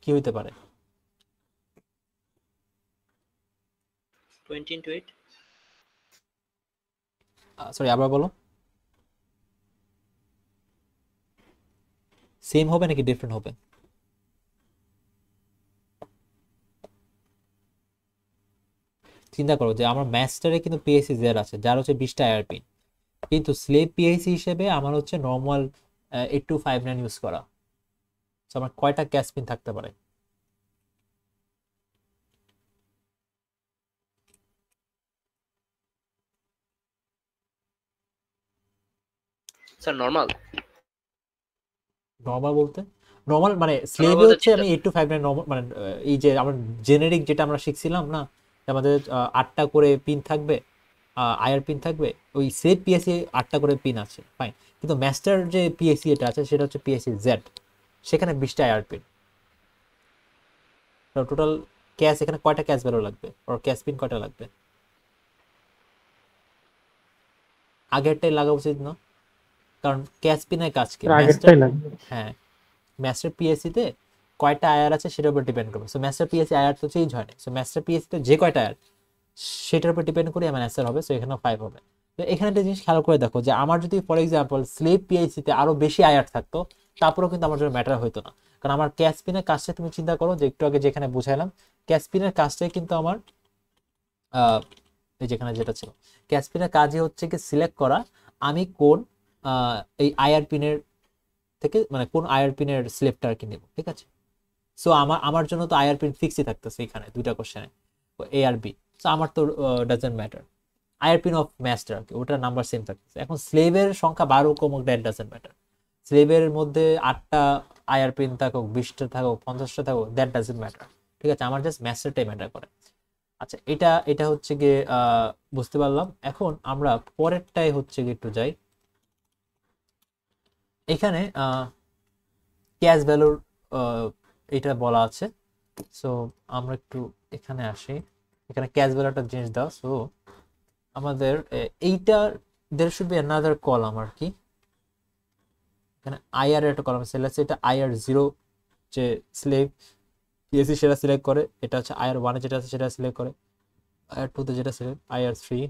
কি হইতে পারে, 20 into 8 সরি আবার বলো, সেম হবে নাকি ডিফারেন্ট হবে? চিন্তা করো যে আমার মাস্টারে কিন্তু পিএসসি জেড আছে, যার হচ্ছে 20টা আইআর পিন, কিন্তু স্লেভ পিএসসি হিসেবে আমার হচ্ছে নর্মাল 8259 ইউজ করা। তো আমার কয়টা ক্যাশ পিন থাকতে পারে? স্যার নরমাল নর্মাল বলতে নর্মাল মানে নরমাল স্লেভে বলতে হচ্ছে আমি 8259 নর্মাল মানে এই যে আমার জেনেরিক যেটা আমরা শিখছিলাম না, যে আমাদের 8টা করে পিন থাকবে, আইআর পিন থাকবে, ওই সেভ পিএসসি 8টা করে পিন আছে, ফাইন। কিন্তু মাস্টার যে পিএসসি এটা আছে সেটা হচ্ছে পিএসসি জেড, সেখানে 20টা আইআর পিন। টোটাল ক্যাশ এখানে কয়টা ক্যাশ ভ্যালু লাগবে, ওর ক্যাশ পিন কয়টা লাগবে? আগেরটাই লাগা উচিত না? কারণ ক্যাশ পিনের কাজ কি, মাস্টার, আগেরটাই লাগবে। হ্যাঁ মাস্টার পিএসসি তে কয়টা আয়ার আছে সেটার উপর ডিপেন্ড করবে। সো মাস্টার পিএসসি আয়ার তো চেঞ্জ হয় না, সো মাস্টার পিএসসি তে যে কয়টা আয়ার সেটার উপর ডিপেন্ড করে আমার অ্যান্সার হবে। সো এখানে 5 হবে। তো এখানে একটা জিনিস খেয়াল করে দেখো যে আমার যদি ফর এক্সাম্পল স্লেভ পিএসসি তে আরো বেশি আয়ার থাকতো, তারপরেও কিন্তু আমার জন্য ম্যাটার হতো না, কারণ আমার ক্যাশ পিনের কাজটা তুমি চিন্তা করো যে একটু আগে যেখানে বুঝাইলাম, ক্যাশ পিনের কাজটাই কিন্তু আমার এই যেখানে যেটা ছিল, ক্যাশ পিনের কাজই হচ্ছে কি সিলেক্ট করা আমি কোন এই আইআর পিনের থেকে মানে কোন আইআর পিনের স্লেভটা আর কি নেব, ঠিক আছে? সো আমার জন্য তো আইআর পিন ফিক্সই থাকতেছে এখানে দুইটা কোশ্চেনে, এ আর বি। সো আমার তো doesn't matter, IR pin of master আর কি ওটার নাম্বার সেম থাকতেছে। এখন স্লেভের সংখ্যা 12 কমুক, দ্যাট ডাজন্ট ম্যাটার। স্লেভের মধ্যে 8টা আইআর পিন থাকুক, 20টা থাকুক, 50টা থাকুক, দ্যাট ডাজন্ট ম্যাটার, ঠিক আছে? আমার জাস্ট মাস্টারটাই ম্যাটার করে। আচ্ছা, এটা এটা হচ্ছে গিয়ে বুঝতে পারলাম। এখন আমরা পরেরটাই হচ্ছে গিয়ে একটু যাই। এখানে ক্যাশ ভ্যালুর এটা বলা আছে। সো আমরা একটু এখানে আসি, এখানে ক্যাশ ভ্যালুটা জিনিস দাও। সো আমাদের এইটার there should be another column আর কি, এখানে আইআর একটা কলাম আছে, লেটস এটা আইআর 0 যে স্লেভ পিএসসি সেটা সিলেক্ট করে, এটা হচ্ছে আইআর 1 যেটা আছে সেটা সিলেক্ট করে, আইআর 2 তে যেটা select, IR 3,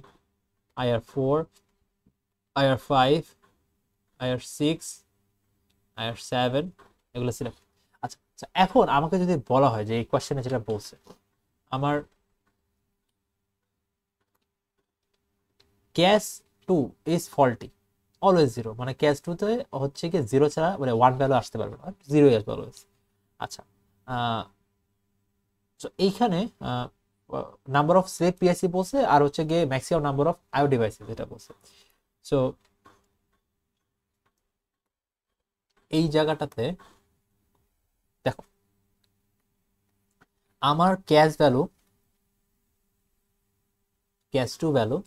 IR 4, IR 5, IR 6, IR 7, এগুলো সিলেক্ট। আচ্ছা আচ্ছা, এখন আমাকে যদি বলা হয় যে এই কোশ্চেনে যেটা বলছে আমার ক্যাশ 2 ইজ ফল্টি অলওয়েজ 0, মানে ক্যাশ 2 তে হচ্ছে কি 0 ছাড়া মানে 1 ভ্যালু আসতে পারবে না, 0 আসবে অলওয়েজ। আচ্ছা, তো এইখানে নাম্বার অফ স্লেভ পিএসসি বলছে আর হচ্ছে গিয়ে maximum number of IO devices যেটা বলছে। সো এই জায়গাটাতে দেখো আমার ক্যাশ ভ্যালু, ক্যাশ 2 ভ্যালু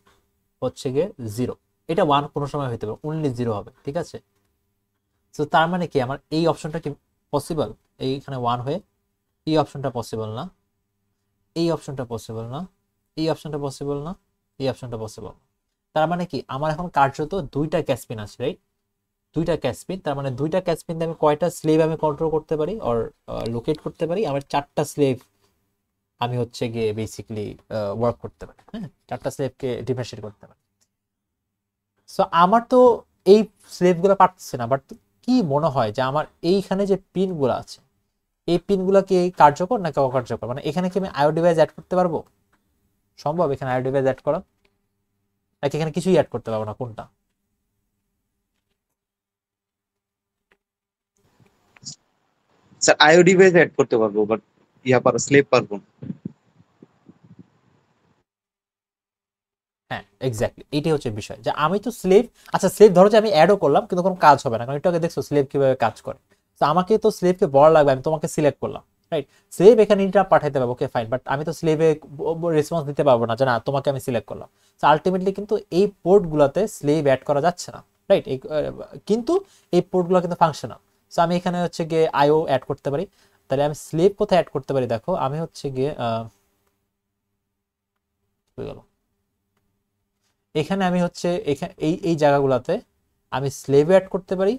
হচ্ছে গিয়ে 0, এটা 1 কোনো সময় হইতে পারে, অনলি 0 হবে, ঠিক আছে? তো তার মানে কি আমার এই অপশনটা কি পসিবল, এইখানে 1 হয়ে এই অপশনটা পসিবল না, এই অপশনটা পসিবল না, এই অপশনটা পসিবল না, এই অপশনটা পসিবল না। তার মানে কি আমার এখন কার্যত দুইটা ক্যাশ পিন আছে, রাইট? দুইটা ক্যাশ পিন, তার মানে দুইটা ক্যাশ পিন দিয়ে আমি কয়টা স্লেভ আমি কন্ট্রোল করতে পারি অর লোকেট করতে পারি? আমার 4টা স্লেভ আমি হচ্ছে গিয়ে বেসিক্যালি ওয়ার্ক করতে পারি, হ্যাঁ 4টা স্লেভকে ডিফারেন্সিয়েট করতে পারি। সো আমার তো এই স্লেভগুলো পারতেছে না, বাট কি মনে হয় যে আমার এইখানে যে পিনগুলো আছে এই পিনগুলো কি কার্যকর নাকি অকার্যকর? মানে এখানে কি আমি আইও ডিভাইস অ্যাড করতে পারবো? সম্ভব এখানে আইও ডিভাইস অ্যাড করা, নাকি এখানে কিছুই অ্যাড করতে পারবো না? কোনটা? স্যার আইও ডিভাইস অ্যাড করতে পারবো, বাট স্লেভ পারবো না। হ্যাঁ এক্স্যাক্টলি, এইটাই হচ্ছে বিষয় যে আমি তো স্লেভ, আচ্ছা স্লেভ ধরো যে আমি অ্যাডও করলাম কিন্তু কোনো কাজ হবে না, কারণ একটু আগে দেখছো স্লেভ কিভাবে কাজ করে। তো আমাকে তো স্লেভকে বলা লাগবে, আমি তোমাকে সিলেক্ট করলাম, রাইট? স্লেভ এখানে ইন্টারাপ্ট পাঠাইতে পারবো, ওকে ফাইন, বাট আমি তো স্লেভে রেসপন্স দিতে পারবো না যে না তোমাকে আমি সিলেক্ট করলাম। তো আলটিমেটলি কিন্তু এই পোর্টগুলোতে স্লেভ অ্যাড করা যাচ্ছে না, রাইট? কিন্তু এই পোর্টগুলো কিন্তু ফাংশনাল। সো আমি এখানে হচ্ছে গিয়ে আইও অ্যাড করতে পারি। তাহলে আমি স্লেভ কোথায় অ্যাড করতে পারি? দেখো আমি হচ্ছে গিয়ে হয়ে গেল, এখানে আমি হচ্ছে এখানে এই এই জায়গাগুলোতে আমি স্লেভ অ্যাড করতে পারি,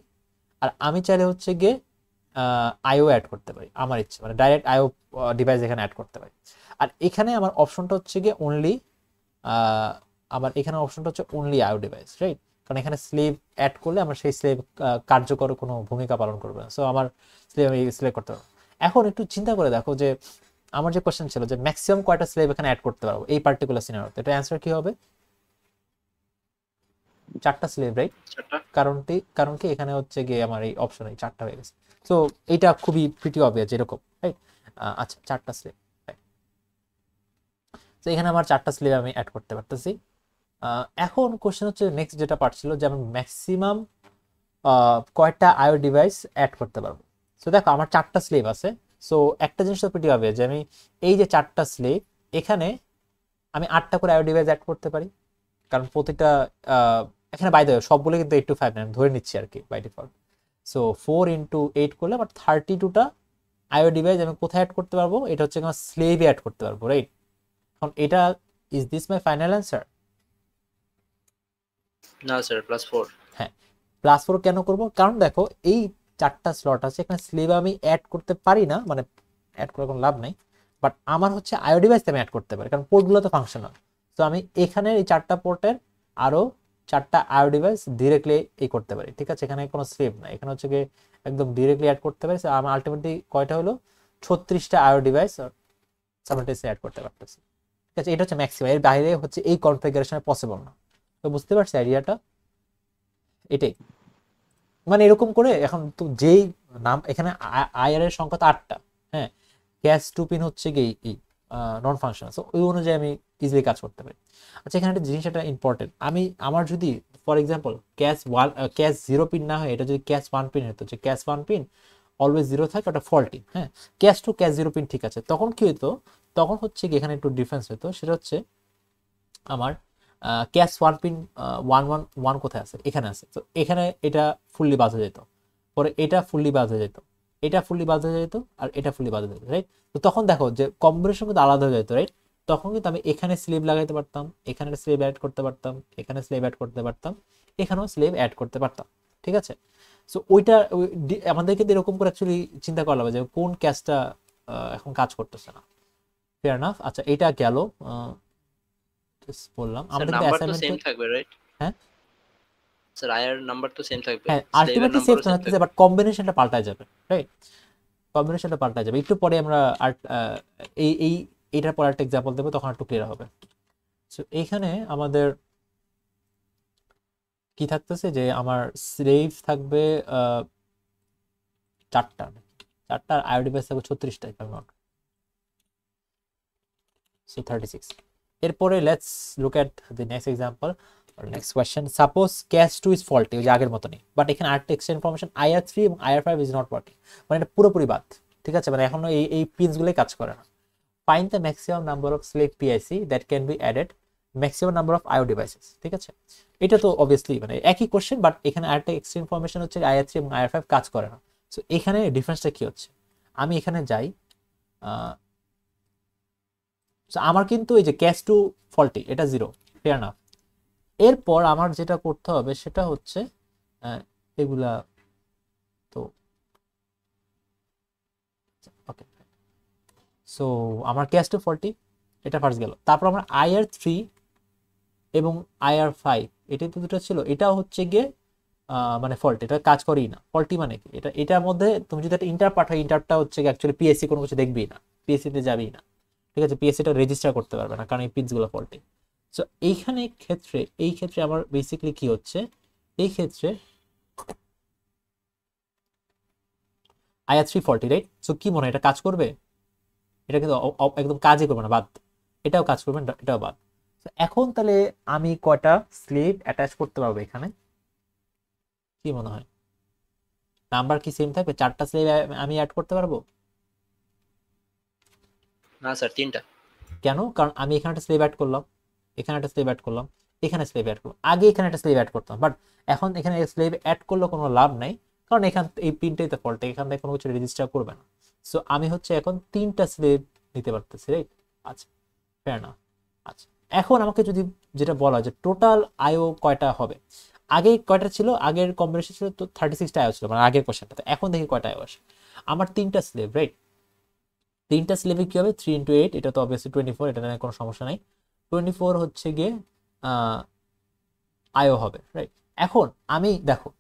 আর আমি চাইলে হচ্ছে গিয়ে আইও অ্যাড করতে পারি আমার ইচ্ছে, মানে ডাইরেক্ট আইও ডিভাইস এখানে অ্যাড করতে পারি। আর এখানে আমার অপশনটা হচ্ছে গিয়ে অনলি আমার এখানে অপশনটা হচ্ছে অনলি আইও ডিভাইস, রাইট? কারণ এখানে স্লেভ অ্যাড করলে আমার সেই স্লেভ কার্যকর কোনো ভূমিকা পালন করবে না। সো আমার স্লেভ আমি সিলেক্ট করতে পারবো। এখন একটু চিন্তা করে দেখো যে আমার যে কোশ্চেন ছিল যে ম্যাক্সিমাম কয়টা স্লেভ এখানে অ্যাড করতে পারবো এই পার্টিকুলার সিনারিওতে, এটা অ্যান্সার কি হবে? 4টা স্লেভ, রাইট? কারণ কি এখানে হচ্ছে গিয়ে আমার এই অপশনে 4টা হয়ে গেছে। সো এটা খুবই প্রিটি অবভিয়াস এরকম, রাইট? আচ্ছা 4টা স্লেভ, তো এখানে আমার 4টা স্লেভ আমি অ্যাড করতে পারতেছি। এখন কোশ্চেন হচ্ছে নেক্সট যেটা পার্ট ছিল যে আমি ম্যাক্সিমাম কয়টা আইও ডিভাইস অ্যাড করতে পারবো। সো দেখো আমার 4টা স্লেভ আছে। সো একটা জিনিস তো প্রিটি হবে যে আমি এই যে 4টা স্লেভ এখানে আমি 8টা করে আইও ডিভাইস অ্যাড করতে পারি, কারণ প্রতিটা এখানে বাই দ্য ওয়ে সবগুলো কিন্তু 8 to 5 না, আমি ধরে নিচ্ছি আর কি বাই ডিফল্ট। সো 4 into 8 করলে আমার 32টা আইও ডিভাইস আমি কোথায় অ্যাড করতে পারবো? এটা হচ্ছে আমার স্লেভে অ্যাড করতে পারবো, রাইট? এখন এটা is this my final answer? না স্যার +4। হ্যাঁ, +4 কেন করব? কারণ দেখো এই 4টা স্লট আছে, এখানে স্লেভ আমি অ্যাড করতে পারি না, মানে অ্যাড করার কোনো লাভ নাই, বাট আমার হচ্ছে আইও ডিভাইস আমি অ্যাড করতে পারি কারণ পোর্টগুলো তো ফাংশনাল। তো আমি এখানে এই 4টা পোর্টের আরো 4টা আইও ডিভাইস ডিরেক্টলি এই করতে পারি, ঠিক আছে? এখানে কোনো স্লেভ নাই, এখানে হচ্ছে গিয়ে একদম ডিরেক্টলি অ্যাড করতে পারি। আমার আলটিমেটলি কয়টা হলো? 36টা আইও ডিভাইস সাইমultaneously অ্যাড করতে পারতেছি, ঠিক আছে? এটা হচ্ছে ম্যাক্সিমাম, এর বাইরে হচ্ছে এই কনফিগারেশনে পসিবল না। তো বুঝতে পারছি আইডিয়াটা? এটাই মানে এরকম করে এখন তো যেই নাম এখানে আইআর এর সংখ্যা তো 8টা, হ্যাঁ, ক্যাশ 2 পিন হচ্ছে কি এই নন ফাংশনাল, সো ওই অনুযায়ী আমি ইজিলি কাজ করতে পারি। আচ্ছা এখানে একটা জিনিস এটা ইম্পর্টেন্ট, আমার যদি ফর এক্সাম্পল ক্যাশ 0 পিন না হয়, এটা যদি ক্যাশ 1 পিন হতো, যে ক্যাশ 1 পিন অলওয়েজ 0 থাকে, ওটা ফল্টি। হ্যাঁ, ক্যাশ 0 পিন ঠিক আছে, তখন কি হতো? তখন হচ্ছে কি এখানে একটু ডিফারেন্স হতো, সেটা হচ্ছে আমার ক্যাশ 1 পিন 111 কোথায় আছে? এখানে আছে। তো এখানে এটা ফুললি বাদ হয়ে যেত, পরে এটা ফুললি বাদ হয়ে যেত, এটা ফুললি বাদ হয়ে যেত, আর এটা ফুললি বাদ হয়ে যেত, রাইট? তো তখন দেখো যে কম্বিনেশন কিন্তু আলাদা হয়ে যেত, রাইট? তখন কিন্তু আমি এখানে স্লেভ লাগাইতে পারতাম, এখানে স্লেভ অ্যাড করতে পারতাম, এখানে স্লেভ অ্যাড করতে পারতাম, এখানেও স্লেভ অ্যাড করতে পারতাম, ঠিক আছে? সো ওইটা আমাদের কিন্তু এরকম করে অ্যাকচুয়ালি চিন্তা করা হবে যে কোন ক্যাশটা এখন কাজ করতেছে না। Fair enough. আচ্ছা এটা গেল বললাম, আমাদের কিন্তু নাম্বার তো অ্যাসাইনমেন্ট সেম থাকবে, রাইট? হ্যাঁ স্যার আয়ার নাম্বার তো সেম থাকবে, হ্যাঁ স্লেভের আলটিমেটলি সেভ নাম্বারও তো সেম থাকতেছে, থাকবে। বাট কম্বিনেশনটা পাল্টায় যাবে, রাইট? কম্বিনেশনটা পাল্টায় যাবে একটু পরে। আমরা আর এই এটার পর একটা এক্সাম্পল দেবো, তখন একটু ক্লিয়ার হবে। সো এইখানে আমাদের কি থাকতেছে যে আমার স্লেভ থাকবে 4টা, আর আইও ডিভাইস থাকবে 36টা, if I am not so 36। এরপরে let's look at the next example, next question. Suppose cache 2 is faulty, ওই যে আগের মতনই, বাট এখানে আরেকটা এক্সট্রা ইনফরমেশন, IR3 এবং IR5 ইজ নট ওয়ার্কিং, মানে এটা পুরোপুরি বাদ, ঠিক আছে? মানে এখনো এই পিনসগুলোই কাজ করে না। Find the maximum number of slave PIC that can be added, maximum number of IO devices, ঠিক আছে? এটা তো অবভিয়াসলি মানে একই কোশ্চেন, বাট এখানে আরেকটা এক্সট্রা ইনফরমেশন হচ্ছে IR3 এবং IR5 কাজ করে না। সো এখানে ডিফারেন্সটা কি হচ্ছে? আমি এখানে যাই, আমার কিন্তু এই যে ক্যাশ 2 ফল্টি, এটা 0, ফেয়ার না। এরপর আমার যেটা করতে হবে সেটা হচ্ছে এগুলা তো ওকে। সো আমার ক্যাশ 2 ফল্টি, এটা ফার্স্ট গেল। তারপর আমার IR3 এবং IR5, এটাই তো দুটো ছিল, এটা হচ্ছে গিয়ে মানে ফল্ট, এটা কাজ করেই না। ফল্টি মানে কি? এটার মধ্যে তুমি যদি একটা ইন্টার পাঠাও, ইন্টারটা হচ্ছে অ্যাকচুয়ালি PSC কোনো কিছু দেখবেই না, PSC তে যাবেই না, ঠিক আছে? PSCটা রেজিস্টার করতে পারবে না কারণ এই পিনসগুলো ফল্টি। সো এই ক্ষেত্রে আমার বেসিক্যালি কি হচ্ছে, এই ক্ষেত্রে IR3 ফল্টি, রাইট? সো কি মনে হয় এটা কাজ করবে? এটা কিন্তু একদম কাজই করবে না, বাদ। এটাও কাজ করবে না, এটাও বাদ। এখন তাহলে আমি কয়টা স্লেভ অ্যাটাচ করতে পারবো এখানে? কি মনে হয়, নাম্বার কি সেম থাকবে? 4টা স্লেভ আমি অ্যাড করতে পারবো? না স্যার 3টা। কেন? কারণ আমি এখানে একটা স্লেভ অ্যাড করলাম, এখানে একটা স্লেভ অ্যাড করলাম, এখানে স্লেভ অ্যাড করলাম, আগে এখানে একটা স্লেভ অ্যাড করতাম, বাট এখন এখানে স্লেভ অ্যাড করলে কোনো লাভ নাই, কারণ এখান এই পিনটাই তো ফল্ট, এখান থেকে কোনো কিছু রেজিস্টার করবে না। সো আমি হচ্ছে এখন 3টা স্লেভ নিতে পারতেছি, রাইট? আচ্ছা ফেয়ার না। আচ্ছা এখন আমাকে যদি যেটা বলা যে টোটাল আইও কয়টা হবে, আগে কয়টা ছিল? আগের কম্বিনেশন ছিল তো 36টা আইও ছিল, মানে আগের কোশ্চেনটাতে। এখন দেখি কয়টা আইও আসে। আমার 3টা স্লেভ, রাইট? 3টা স্লেভে কি হবে? 3 into 8, এটা তো অবভিয়াসলি 24, এটা নিয়ে কোনো সমস্যা নাই। 24 হচ্ছে গিয়ে আইও হবে, রাইট? এখন আমি দেখো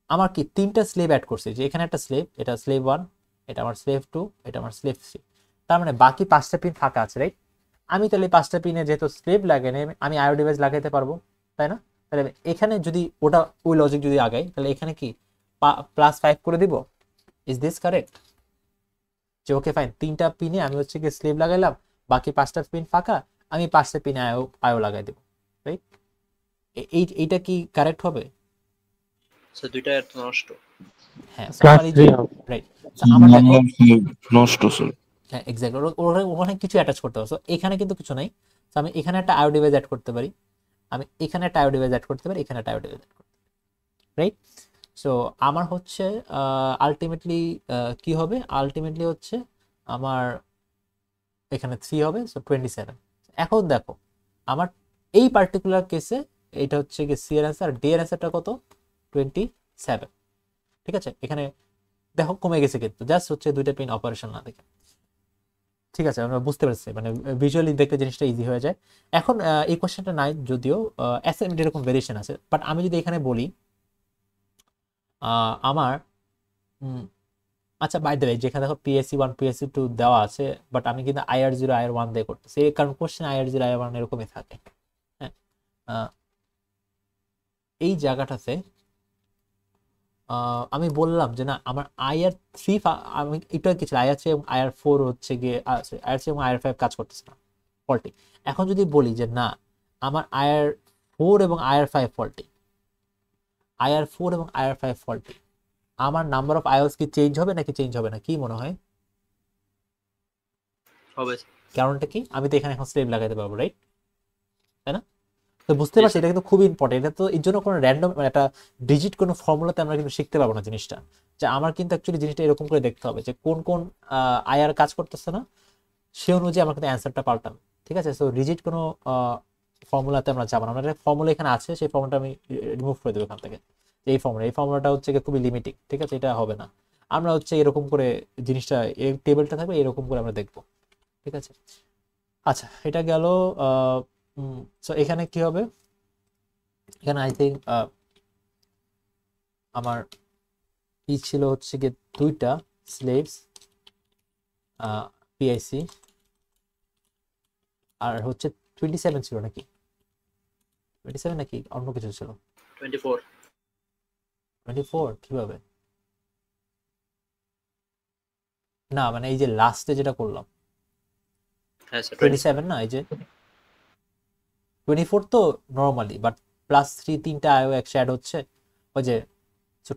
আমার কি তিনটা স্লেভ অ্যাড করছি, যে এখানে একটা স্লেভ, এটা স্লেভ 1, এটা আমার স্লেভ 2, এটা আমার স্লেভ 3, তার মানে বাকি 5টা পিন ফাঁকা আছে, রাইট? আমি তাহলে 5টা পিনে যেহেতু স্লেভ লাগে না, আমি আইও ডিভাইস লাগাইতে পারবো, তাই না? তাহলে এখানে যদি ওটা ওই লজিক যদি আগাই, তাহলে এখানে কি +5 করে দিব। Is this correct? যে ওকে ফাইন, 3টা পিনে আমি হচ্ছে কি স্লেভ লাগাইলাম, বাকি 5টা পিন ফাঁকা, আমি 5টা পিনে আইও লাগাই দেবো, রাইট? এইটা কি কারেক্ট হবে? স্যার দুইটা এত নষ্ট। হ্যাঁ, ক্লাস 3 রাইট। আমার দেখো, নষ্ট স্যার। হ্যাঁ এক্স্যাক্টলি, ওখানে কিছু অ্যাটাচ করতে হবে। সো এখানে কিন্তু কিছু নাই। তো আমি এখানে একটা আইও ডিভাইস অ্যাড করতে পারি, আমি এখানে একটা আইও ডিভাইস অ্যাড করতে পারি, এখানে একটা আইও ডিভাইস অ্যাড করতে পারি, রাইট? সো আমার হচ্ছে আলটিমেটলি কি হবে, আলটিমেটলি হচ্ছে আমার এখানে 3 হবে, সো 27। এখন দেখো আমার এই পার্টিকুলার কেসে এটা হচ্ছে কি সি এর অ্যান্সার, ডি এর অ্যান্সারটা কত? 27। ঠিক আছে, এখানে দেখো কমে গেছে কিন্তু জাস্ট হচ্ছে দুইটা পিন অপারেশন না দেখে। ঠিক আছে, আমরা বুঝতে পারছি, মানে ভিজুয়ালি দেখলে জিনিসটা ইজি হয়ে যায়। এখন এই কোশ্চেনটা নাই যদিও, অ্যাসাইনমেন্ট এরকম ভেরিয়েশন আছে, বাট আমি যদি এখানে বলি আমার আচ্ছা বাই দ্য ওয়ে, যেখানে দেখো পিএসসি 1 পিএসসি 2 দেওয়া আছে, বাট আমি কিন্তু IR0 IR1 দিয়ে করতেছি, কারণ কোশ্চেন IR0 IR1 এরকমই থাকে। হ্যাঁ, এই জায়গাটাতে আমি বললাম যে না আমার IR3, আমি একটু কিছু IR3 এবং IR4 হচ্ছে গিয়ে IR3 এবং IR5 কাজ করতেছে না, ফল্টি। এখন যদি বলি যে না আমার IR4 এবং IR5 ফল্টি, IR4 এবং IR5 ফল্টি, আমার নাম্বার অফ আইওস কি চেঞ্জ হবে নাকি চেঞ্জ হবে না, কি মনে হয়? হবে। কারণটা কি? আমি তো এখানে এখন স্লেভ লাগাইতে পারবো, রাইট? তাই না? তো বুঝতে Yes, পারছি sir. এটা কিন্তু খুবই ইম্পর্টেন্ট। এটা তো এর জন্য কোনো র্যান্ডম একটা ডিজিট কোনো ফর্মুলাতে আমরা কিন্তু শিখতে পারবো না জিনিসটা, যে আমার কিন্তু অ্যাকচুয়ালি জিনিসটা এরকম করে দেখতে হবে যে কোন কোন আইআর কাজ করতেছে না, সে অনুযায়ী আমার কিন্তু অ্যান্সারটা পাল্টাবে। ঠিক আছে, সো রিজিট কোনো ফর্মুলাতে আমরা যাবো না, আমরা একটা ফর্মুলা এখানে আছে, সেই ফর্মুলাটা আমি রিমুভ করে দেবো এখান থেকে। এই ফর্মুলাটা হচ্ছে খুবই লিমিটিং, ঠিক আছে, এটা হবে না। আমরা হচ্ছে এরকম করে জিনিসটা, এই টেবিলটা থাকবে এরকম করে আমরা দেখবো, ঠিক আছে? আচ্ছা, এটা গেল। সো এখানে কি হবে, এখানে আই থিঙ্ক আমার কি ছিল হচ্ছে গিয়ে দুইটা স্লেভস পিআইসি, আর হচ্ছে 27 ছিল নাকি, 27 নাকি অন্য কিছু ছিল? 24। 24 কিভাবে? না মানে এই যে লাস্টে যেটা করলাম হ্যাঁ স্যার 27 না, এই যে 24 তো নর্মালি, বাট +3 তিনটা আয়ো একসাথে অ্যাড হচ্ছে, ওই যে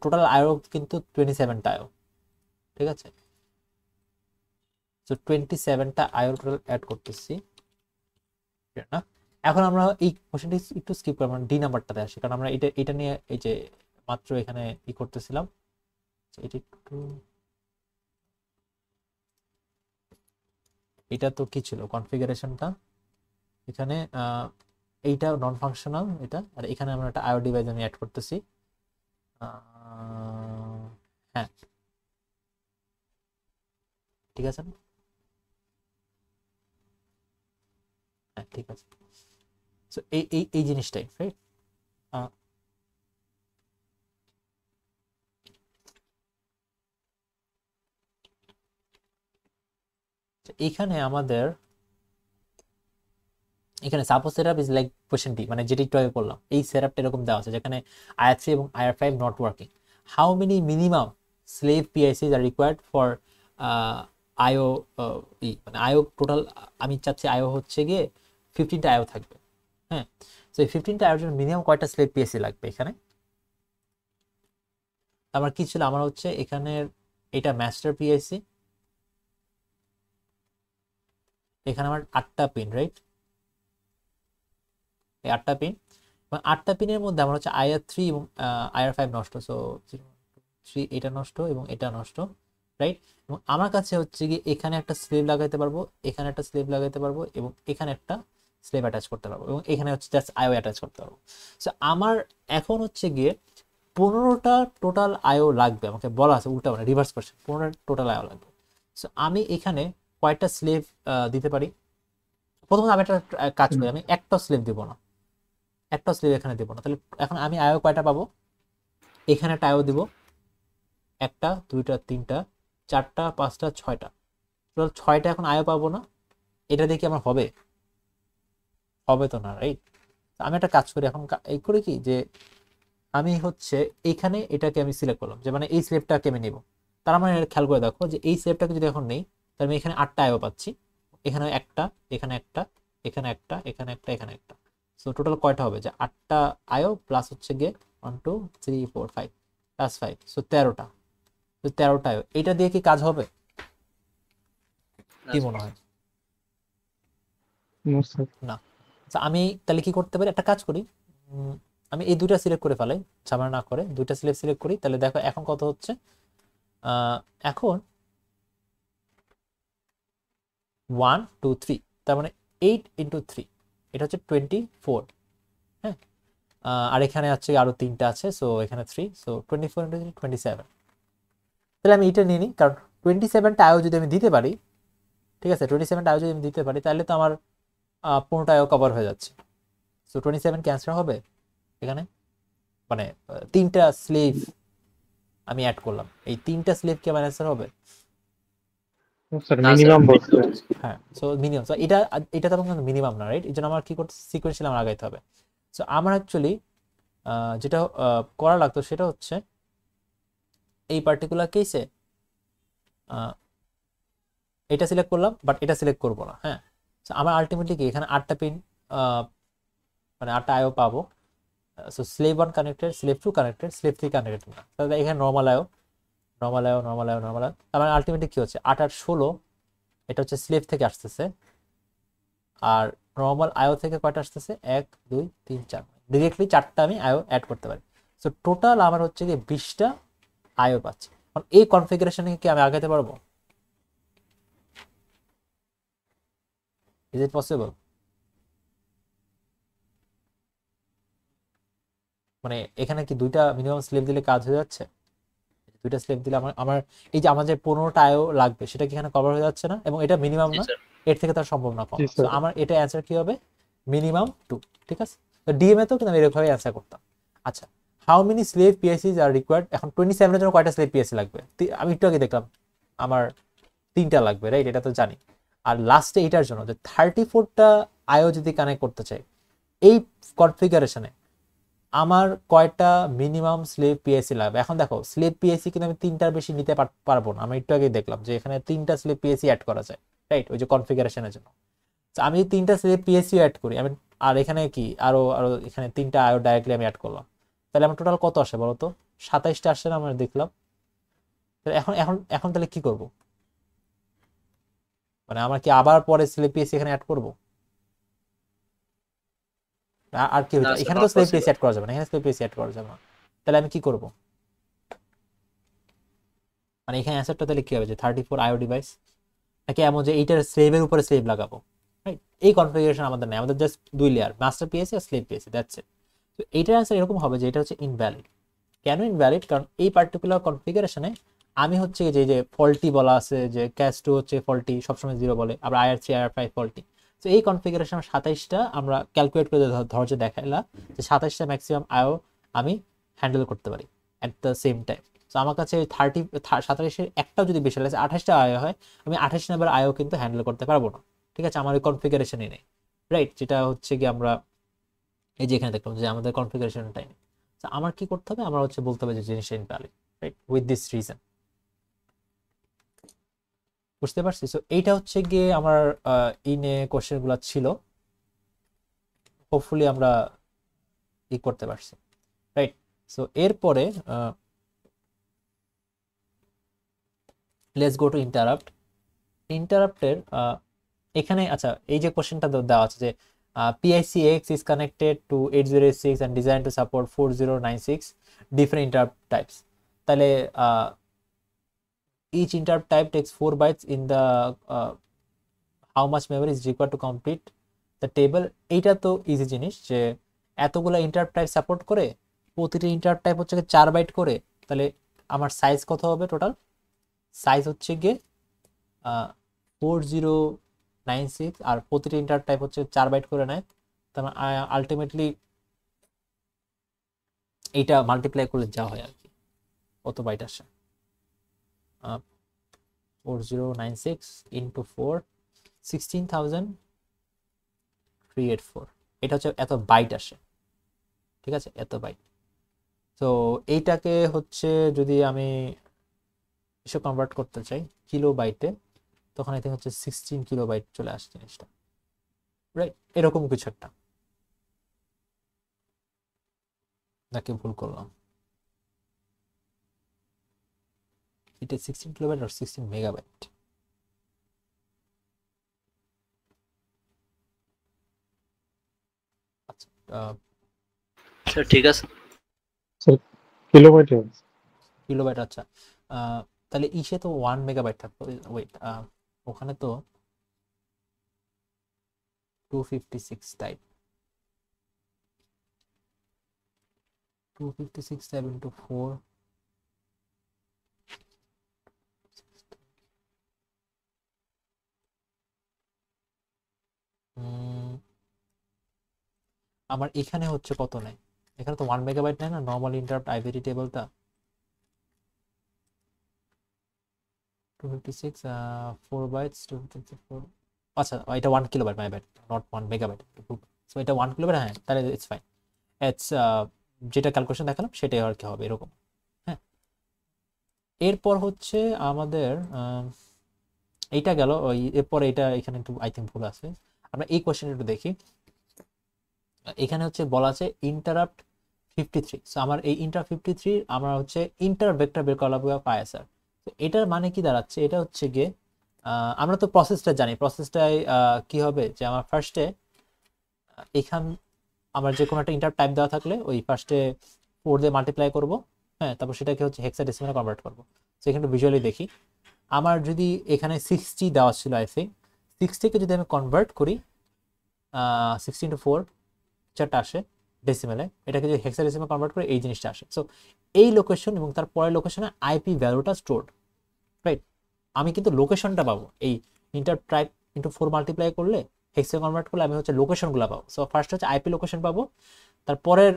টোটাল আয়ো কিন্তু 27টা আয়ো, ঠিক আছে? তো 27টা আয়ো টোটাল অ্যাড করতেছি না। এখন আমরা এই কোশ্চেনটি একটু স্কিপ করব, আমরা ডি নাম্বারটাতে আসি, কারণ আমরা এটা নিয়ে এই যে মাত্র এখানে ই করতেছিলাম। এটা একটু, এটা তো কি ছিল কনফিগারেশনটা, এখানে এইটা নন ফাংশনাল এটা, আর এখানে আমরা একটা আইও ডিভাইস আমি অ্যাড করতেছি। হ্যাঁ ঠিক আছে না? হ্যাঁ ঠিক আছে। সো এই এই এই জিনিসটাই রাইট। এখানে আমাদের এখানে suppose setup is like question D, মানে যেটা একটু আগে করলাম, এই সেটআপটা এরকম দেওয়া আছে যেখানে IR3 এবং IR5 not working. How many minimum slave PICs are required for IO, মানে আইও টোটাল আমি চাচ্ছি আইও হচ্ছে গিয়ে 15টা আইও থাকবে। হ্যাঁ, তো এই 15টা আইওর জন্য মিনিমাম কয়টা স্লেভ পিএসসি লাগবে এখানে? আমার কি ছিল, আমার হচ্ছে এখানে এটা মাস্টার পিআইসি, এখানে আমার 8টা পিন, রাইট? এই 8টা পিন, এবং 8টা পিনের মধ্যে আমার হচ্ছে IR3 এবং IR5 নষ্ট, সো 3 এটা নষ্ট এবং এটা নষ্ট, রাইট? এবং আমার কাছে হচ্ছে কি এখানে একটা স্লেভ লাগাইতে পারবো, এখানে একটা স্লেভ লাগাইতে পারবো, এবং এখানে একটা স্লেভ অ্যাটাচ করতে পারবো, এবং এখানে হচ্ছে জাস্ট আইও অ্যাটাচ করতে পারবো। সো আমার এখন হচ্ছে গিয়ে 15টা টোটাল আইও লাগবে, আমাকে বলা আছে উল্টা, মানে রিভার্স কোশ্চেন, 15টা টোটাল আইও লাগবে। সো আমি এখানে কয়টা স্লেভ দিতে পারি? প্রথমত আমি একটা কাজ করি, আমি একটা স্লেভ দিব না, একটা স্লেভ এখানে দেবো না। তাহলে এখন আমি আয়ো কয়টা পাবো, এখানে একটা আয়ো দিব, একটা দুইটা তিনটা চারটা পাঁচটা ছয়টা, টোটাল ছয়টা এখন আয়ো পাবো না। এটা দিয়ে কি আমার হবে? হবে তো না, রাইট? আমি একটা কাজ করি এখন, এই করে কি যে আমি হচ্ছে এইখানে এটাকে আমি সিলেক্ট করলাম, যে মানে এই স্লেভটাকে আমি নেব। তার মানে খেয়াল করে দেখো যে এই স্লেভটাকে যদি এখন নেই, তাহলে আমি এখানে 8টা আয়ো পাচ্ছি, এখানে একটা, এখানে একটা, এখানে একটা, এখানে একটা, এখানে একটা। সো টোটাল কয়টা হবে, যে 8টা আয়ো প্লাস হচ্ছে গিয়ে 1 2 3 4 5 প্লাস 5, সো 13টা। তো 13টা আয়ো, এটা দিয়ে কি কাজ হবে? কি মনে হয়? না। আচ্ছা, আমি তাহলে কি করতে পারি, একটা কাজ করি, আমি এই দুইটা সিলেক্ট করে ফেলাই, ঝামেলা না করে দুইটা সিলেক্ট করি। তাহলে দেখো এখন কত হচ্ছে, এখন 1 2 3, তার মানে 8 × 3, এটা হচ্ছে 24। হ্যাঁ, আর এখানে হচ্ছে আরো তিনটা আছে, সো এখানে 3, সো 24 × 3 27। তাহলে আমি এটা নিয়ে নিই, কারণ 27টা আয়ো যদি আমি দিতে পারি, ঠিক আছে, 27টা আয়ো যদি আমি দিতে পারি, তাহলে তো আমার 15টা আয়ো কভার হয়ে যাচ্ছে। সো 27 ক্যান্সেল হবে এখানে, মানে তিনটা স্লেভ আমি অ্যাড করলাম, এই তিনটা স্লেভ কি আমার অ্যান্সার হবে? স্যার না মিনিমাম স্যার, বলছে। হ্যাঁ, সো মিনিমাম, সো এটা তো কিন্তু মিনিমাম না, রাইট? এই জন্য আমার কি করতে, সিকোয়েন্সিয়ালি আমার আগাইতে হবে। সো আমার অ্যাকচুয়ালি যেটা করা লাগতো সেটা হচ্ছে এই পার্টিকুলার কেসে এটা সিলেক্ট করলাম, বাট এটা সিলেক্ট করবো না। হ্যাঁ, সো আমার আলটিমেটলি কি এখানে 8টা পিন, মানে 8টা আয়ো পাবো। So slave 1 connected, slave 2 connected, slave 3 connected না, তাহলে এখানে নর্মাল আয়ো, নর্মাল আয়ো, নর্মাল আয়ো, নর্মাল আয়ো। তার মানে আলটিমেটলি কি হচ্ছে, 8 আর 16, এটা হচ্ছে স্লেভ থেকে আসতেছে, আর নর্মাল আয়ো থেকে কয়টা আসতেছে, 1 2 3 4, ডিরেক্টলি 4টা আমি আয়ো অ্যাড করতে পারি। সো টোটাল আমার হচ্ছে কি 20টা আয়ো পাচ্ছি। কারণ এই কনফিগারেশনে কি আমি আগাতে পারবো? Is it possible? মানে এখানে কি দুইটা মিনিমাম স্লেভ দিলে কাজ হয়ে যাচ্ছে? দুইটা স্লেভ দিলে আমার আমার এই যে আমার যে 15টা আয়ো লাগবে সেটা কি এখানে কভার হয়ে যাচ্ছে না? এবং এটা মিনিমাম জি না, স্যার। এর থেকে তার সম্ভব না কম। জি সো স্যার। আমার এটা অ্যান্সার কি হবে, মিনিমাম 2। ঠিক আছে, তো ডিএমএ তো কিন্তু আমি এরকমভাবে অ্যান্সার করতাম। আচ্ছা, how many slave PICs are required, এখন 27 এর জন্য কয়টা স্লেভ পিএসসি লাগবে? আমি একটু আগে দেখলাম আমার 3টা লাগবে, রাইট? এটা তো জানি। আর লাস্টে এটার জন্য যে 34টা আয়ো যদি কানেক্ট করতে চাই এই কনফিগারেশনে, আমার কয়টা মিনিমাম স্লেভ পিএসসি লাগবে? এখন দেখো স্লেভ পিএসসি কিন্তু আমি 3টার বেশি নিতে পারবো না। আমি একটু আগে দেখলাম যে এখানে 3টা স্লেভ পিএসসি অ্যাড করা যায়, রাইট? ওই যে কনফিগারেশনের জন্য। তো আমি যদি 3টা স্লেভ পিএসসি অ্যাড করি, আমি আর এখানে কি আরো আরো এখানে 3টা আয়ো ডাইরেক্টলি আমি অ্যাড করলাম, তাহলে আমার টোটাল কত আসে বলো তো? 27টা আসছে না? আমরা দেখলাম। তাহলে এখন এখন এখন তাহলে কি করব, মানে আমার কি আবার পরে স্লেভ পিএসসি এখানে অ্যাড করব? আর কি না হচ্ছে, স্যার, এখানে তো not slave PSC possible. Add করা যাবে না, এখানে স্লেভ পিএসসি অ্যাড করা যাবে না। তাহলে আমি কি করব, মানে এখানে অ্যান্সারটা তাহলে কি হবে, যে 34 আইও ডিভাইস, নাকি এমন যে এইটার স্লেভের উপরে স্লেভ লাগাবো? রাইট, এই কনফিগারেশন আমাদের নেই, আমাদের জাস্ট 2 লেয়ার, মাস্টার পিএসসি আর স্লেভ পিএসসি, দ্যাটস ইট। তো এইটার অ্যান্সার এরকম হবে যে এটা হচ্ছে ইনভ্যালিড। কেন ইনভ্যালিড? কারণ এই পার্টিকুলার কনফিগারেশনে আমি হচ্ছে যে যে ফল্টি বলা আছে, যে ক্যাশ 2 হচ্ছে ফল্টি, সবসময় 0 বলে, আবার IR3 IR5 ফল্টি। তো এই কনফিগারেশন 27টা আমরা ক্যালকুলেট করে ধৈর্য দেখাইলা যে 27টা ম্যাক্সিমাম আয়ো আমি হ্যান্ডেল করতে পারি অ্যাট দ্য সেম টাইম। তো আমার কাছে 27-এর একটাও যদি বেশি লাগে, 28টা আয়ো হয়, আমি 28 নাম্বার আয়ো কিন্তু হ্যান্ডেল করতে পারবো না। ঠিক আছে, আমার ওই কনফিগারেশনই নেই, রাইট? যেটা হচ্ছে কি আমরা এই যে এখানে দেখলাম যে আমাদের কনফিগারেশনটাই নেই। তো আমার কি করতে হবে, আমার হচ্ছে বলতে হবে যে জিনিসটা invalid, right, with this reason. বুঝতে পারছি? সো এইটা হচ্ছে গিয়ে আমার ইনে কোশ্চেন গুলা ছিল, হোপফুলি আমরা ই করতে পারছি, রাইট? সো এরপরে লেটস গো টু ইন্টারাপ্ট। ইন্টারাপ্টের এখানে আচ্ছা এই যে কোশ্চেনটা দেওয়া আছে যে PIC-X is connected to 8086 and designed to support 4096 different interrupt types. তাহলে each interrupt type takes 4 bytes in the how much memory is required to complete the table. এইটা তো ইজি জিনিস, যে এতগুলো ইন্টারাপ্ট টাইপ সাপোর্ট করে, প্রতিটি interrupt type হচ্ছে 4 byte করে, তাহলে আমার সাইজ কত হবে? টোটাল সাইজ হচ্ছে গিয়ে 4096, আর প্রতিটি ইন্টারাপ্ট টাইপ হচ্ছে 4 বাইট করে নেয়, তার আলটিমেটলি এইটা মাল্টিপ্লাই করলে যা হয় আর কি, কত বাইট আসে 4096 ইন্টু 4 16,384, এটা হচ্ছে এত বাইট আসে, ঠিক আছে, এত বাইট। তো এইটাকে হচ্ছে যদি আমি এসব কনভার্ট করতে চাই কিলো বাইটে, তখন আই থিঙ্ক হচ্ছে 16 কিলো বাইট চলে আসছে জিনিসটা, রাইট, এরকম কিছু একটা, নাকি ভুল করলাম? এটা 16 কিলোবাইট আর 16 মেগাবাইট। আচ্ছা, স্যার ঠিক আছে। স্যার কিলোবাইটে কিলোবাইট, আচ্ছা। তাহলে ইসে তো 1 মেগাবাইট থাকতো, ওয়েট, ওখানে তো 256 টাইপ, 256 টাইপ ইন্টু 4, আমার এখানে হচ্ছে কত নেয়, এখানে তো 1 মেগাবাইট নেয় না নরমাল ইন্টারাপ্ট আইভিটি টেবলটা, 256 4 বাইটস 254, আচ্ছা এটা 1 kilobyte, my bad, not 1 megabyte. So এটা 1 কিলোবাইট, হ্যাঁ, তাহলে ইটস ফাইন, ইটস যেটা ক্যালকুলেশন দেখালাম সেটাই আর কি হবে এরকম। হ্যাঁ, এরপর হচ্ছে আমাদের এইটা গেল, ওই এরপরে এটা এখানে একটু আই থিঙ্ক ভুল আছে, আমরা এই কোয়েশ্চেন একটু দেখি। এখানে হচ্ছে বলা আছে ইন্টারাপ্ট 53, সো আমার এই ইন্টারাপ্ট 53 আমরা হচ্ছে ইন্টার ভেক্টর বের করা লাগবে পাইসার। তো এটার মানে কি দাঁড়াচ্ছে, এটা হচ্ছে গিয়ে আমরা তো প্রসেসটা জানি, প্রসেসটাই কি হবে যে আমার ফার্স্টে এখান আমার যে কোনো একটা ইন্টারাপ্ট টাইপ দেওয়া থাকলে ওই ফার্স্টে 4 দিয়ে মাল্টিপ্লাই করব, হ্যাঁ, তারপর সেটাকে হচ্ছে হেক্সাডেসিমালে কনভার্ট করব। সো এখানে ভিজুয়ালি দেখি, আমার যদি এখানে 60 দেওয়া ছিল আই থিঙ্ক, 60কে যদি আমি কনভার্ট করি 16 টু 4 চারটা আসে ডেসিমেলে, এটাকে যদি হেক্সাডেসিমালে কনভার্ট করে এই জিনিসটা আসে। সো এই লোকেশন এবং তার পরের লোকেশনে আইপি ভ্যালুটা স্টোরড, রাইট। আমি কিন্তু লোকেশনটা পাবো এই ইন্টার টাইপ ইন্টু 4 মাল্টিপ্লাই করলে হেক্সে কনভার্ট করলে আমি হচ্ছে লোকেশনগুলো পাবো। সো ফার্স্ট হচ্ছে আইপি লোকেশন পাবো, তারপরের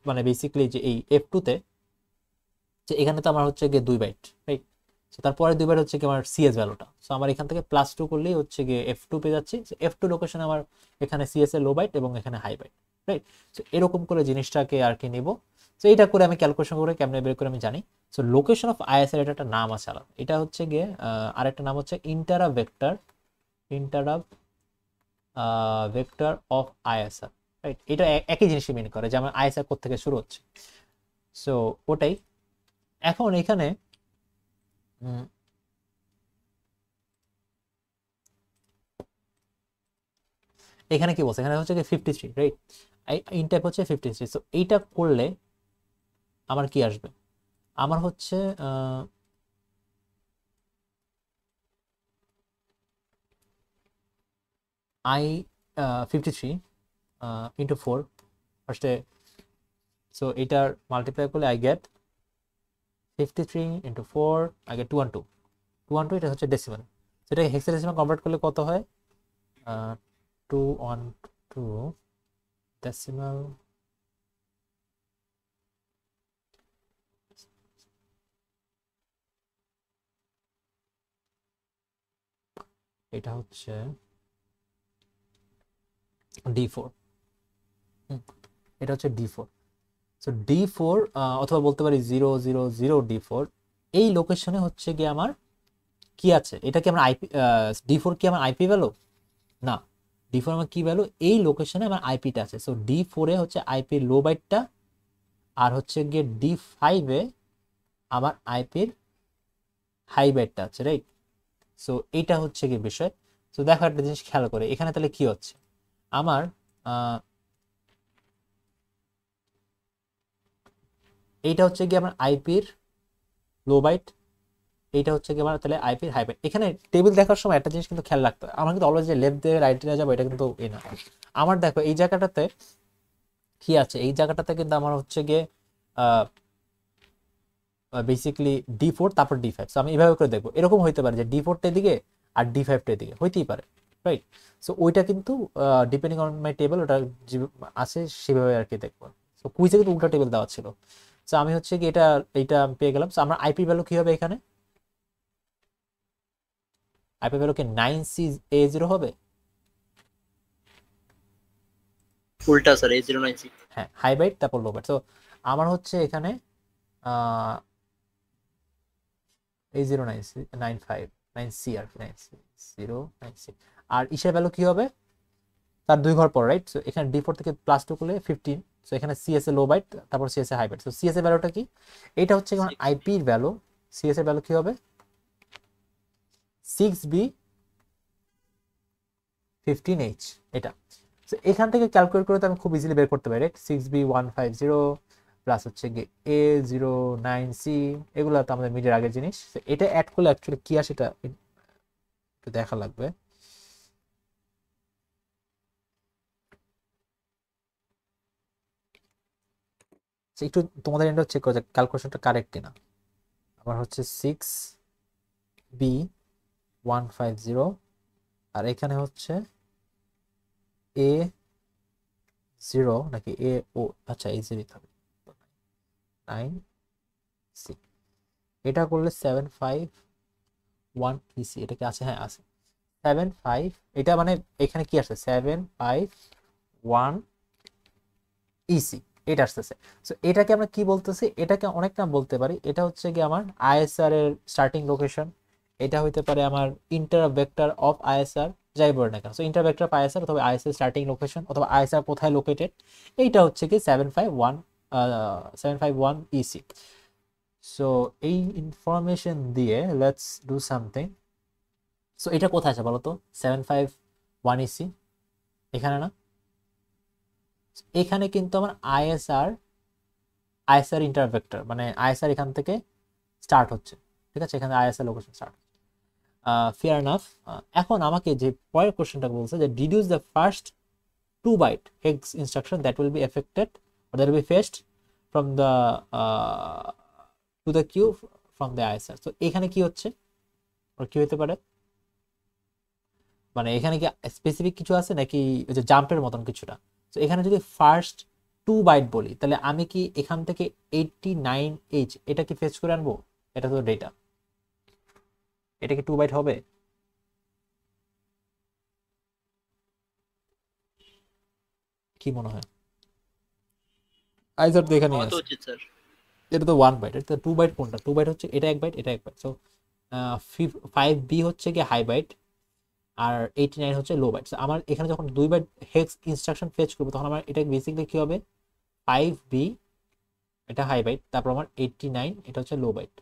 মানে বেসিক্যালি যে এই F2 তে, যে এখানে তো আমার হচ্ছে গিয়ে 2 বাইট, রাইট। সো তারপরে 2 বাইট হচ্ছে কি আমার সিএস ভ্যালুটা, সো আমার এখান থেকে +2 করলেই হচ্ছে গিয়ে F2 পেয়ে যাচ্ছি। সো F2 লোকেশন আমার এখানে সিএস এর লো বাইট এবং এখানে হাই বাইট, রাইট। সো এরকম করে জিনিসটাকে আর কি নিব। সো এইটা করে আমি ক্যালকুলেশন করে কেমনে বের করে আমি জানি। সো লোকেশন অফ আইএসআর এটা একটা নাম আছে আলাদা, এটা হচ্ছে গিয়ে আরেকটা নাম হচ্ছে ইন্টারা ভেক্টর অফ আইএসআর, রাইট। এটা একই জিনিসই মিন করে যে আমার আইএসআর কোথা থেকে শুরু হচ্ছে। সো ওটাই এখন এখানে এখানে কি বলছে, এখানে হচ্ছে কি 53, রাইট, ইন টাইপ হচ্ছে 53। সো এইটা করলে আমার কি আসবে, আমার হচ্ছে আই 53 ইন্টু 4 ফার্স্টে, সো এইটার মাল্টিপ্লাই করলে I get 53 into 4, I get 212, এটা হচ্ছে ডেসিমাল। সেটা হেক্সাডেসিমাল কনভার্ট করলে কত হয়, 212 ডেসিমাল এটা হচ্ছে D4, এটা হচ্ছে D4। সো D4 অথবা বলতে পারি 000D4, এই লোকেশনে হচ্ছে গিয়ে আমার কি আছে, এটা কি আমার আইপি, D4 কি আমার আইপি ভ্যালু না, D4 আমার কি ভ্যালু, এই লোকেশনে আমার আইপিটা আছে। সো D4 এ হচ্ছে আইপির লো বাইটটা, আর হচ্ছে গিয়ে D5 এ আমার আইপির হাই বাইটটা আছে, রাইট। সো এইটা হচ্ছে কি বিষয়। সো দেখো একটা জিনিস খেয়াল করে, এখানে তাহলে কি হচ্ছে আমার এইটা হচ্ছে কি আমার আইপির লো বাইট, এইটা হচ্ছে কি আমার তাহলে আইপির হাই বাইট। এখানে টেবিল দেখার সময় একটা জিনিস কিন্তু খেয়াল রাখতে হয়, আমার কিন্তু অলওয়েজ যে লেফট দিয়ে রাইট দিয়ে যাবো এটা কিন্তু এই না। আমার দেখো এই জায়গাটাতে কি আছে, এই জায়গাটাতে কিন্তু আমার হচ্ছে গিয়ে বেসিক্যালি D4 তারপর D5। সো আমি এভাবে করে দেখবো, এরকম হইতে পারে যে D4 টা দিকে আর D5 টা দিকে হইতেই পারে, রাইট। সো ওইটা কিন্তু ডিপেন্ডিং অন মাই টেবল ওটা আছে সেভাবে আর কি দেখবো। সো কুইজে কিন্তু উল্টা টেবিল দেওয়া ছিল। সো আমি হচ্ছে কি এইটা পেয়ে গেলাম। সো আমার আইপি ভ্যালু কি হবে এখানে? আইপি ভ্যালু কি 9C A0 হবে? উল্টা স্যার A096। হ্যাঁ, হাই বাইট তারপর লো বাইট। তো আমার হচ্ছে এখানে A095 আর কি 9C আর ইসের ভ্যালু কি হবে? তার 2 ঘর পর, রাইট? সো এখানে D4 থেকে +2 করলে 15। সো এখানে CS এ লো বাইট তারপর CS এ হাই বাইট। সো CS এর ভ্যালুটা কি? এটা হচ্ছে আমার আইপি এর ভ্যালু। CS এর ভ্যালু কি হবে? 6B15H এটা। সো এখান থেকে ক্যালকুলেট করে তো আমি খুব ইজিলি বের করতে পারি, রাইট? 6B150 প্লাস হচ্ছে গিয়ে A09C, এগুলো তো আমাদের মিডের আগের জিনিস। এটা অ্যাড করলে অ্যাকচুয়ালি কি আসে এটা একটু দেখা লাগবে। একটু তোমাদের এন্ডও চেক করে ক্যালকুলেশনটা কারেক্ট কিনা। আমার হচ্ছে 6B150 আর এখানে হচ্ছে A0 নাকি AO, আচ্ছা A0 থাকবে 9C। এটা করলে 751EC, এটা কি আছে? হ্যাঁ আছে 75। এটা মানে এখানে কি আসছে? 751EC এটা আসতেছে। সো এটাকে আমরা কি বলতেছি? এটাকে অনেক নাম বলতে পারি। এটা হচ্ছে কি আমার আইএসআর এর স্টার্টিং লোকেশন, এটা হইতে পারে আমার ইন্টার ভেক্টর অফ আইএসআর, যাই বলে না কেন। So inter vector of ISR অথবা আইএসআর স্টার্টিং লোকেশন অথবা আইএসআর কোথায় লোকেটেড, এইটা হচ্ছে কি 751EC। সো এই ইনফরমেশন দিয়ে লেটস ডু সামথিং। সো এটা কোথায় আছে বলো তো? 751EC এখানে না? এখানে কিন্তু আমার আইএসআর ইন্টারভেক্টর, মানে আইএসআর এখান থেকে স্টার্ট হচ্ছে, ঠিক আছে? এখানে ISR location start. Fair enough. এখন আমাকে যে পরের কোশ্চেনটা বলছে যে deduce the first 2 byte hex instruction that will be affected or that will be fetched from the to the queue from the ISR. তো এখানে কি হচ্ছে ওর কি হতে পারে? মানে এখানে কি স্পেসিফিক কিছু আছে নাকি ওই যে জাম্পের মতন কিছুটা? তো এখানে যদি ফার্স্ট 2 বাইট বলি তাহলে আমি কি এখান থেকে 89H এটা কি ফেচ করে আনবো? এটা তো ডেটা, এটা কি 2 বাইট হবে? কি মনে হয়? আইজার তো এখানে হওয়া তো আছে, উচিত স্যার। এটা তো 1 বাইট। এটা 2 বাইট কোনটা? 2 বাইট হচ্ছে এটা 1 বাইট, এটা 1 বাইট। সো 5B হচ্ছে কি হাই বাইট আর 89 হচ্ছে লো বাইট। আমার এখানে যখন 2 বাইট হেক্স ইনস্ট্রাকশন ফেচ করবো তখন আমার এটা বেসিক্যালি কি হবে? 5B এটা হাই বাইট, তারপর আমার 89 এটা হচ্ছে লো বাইট।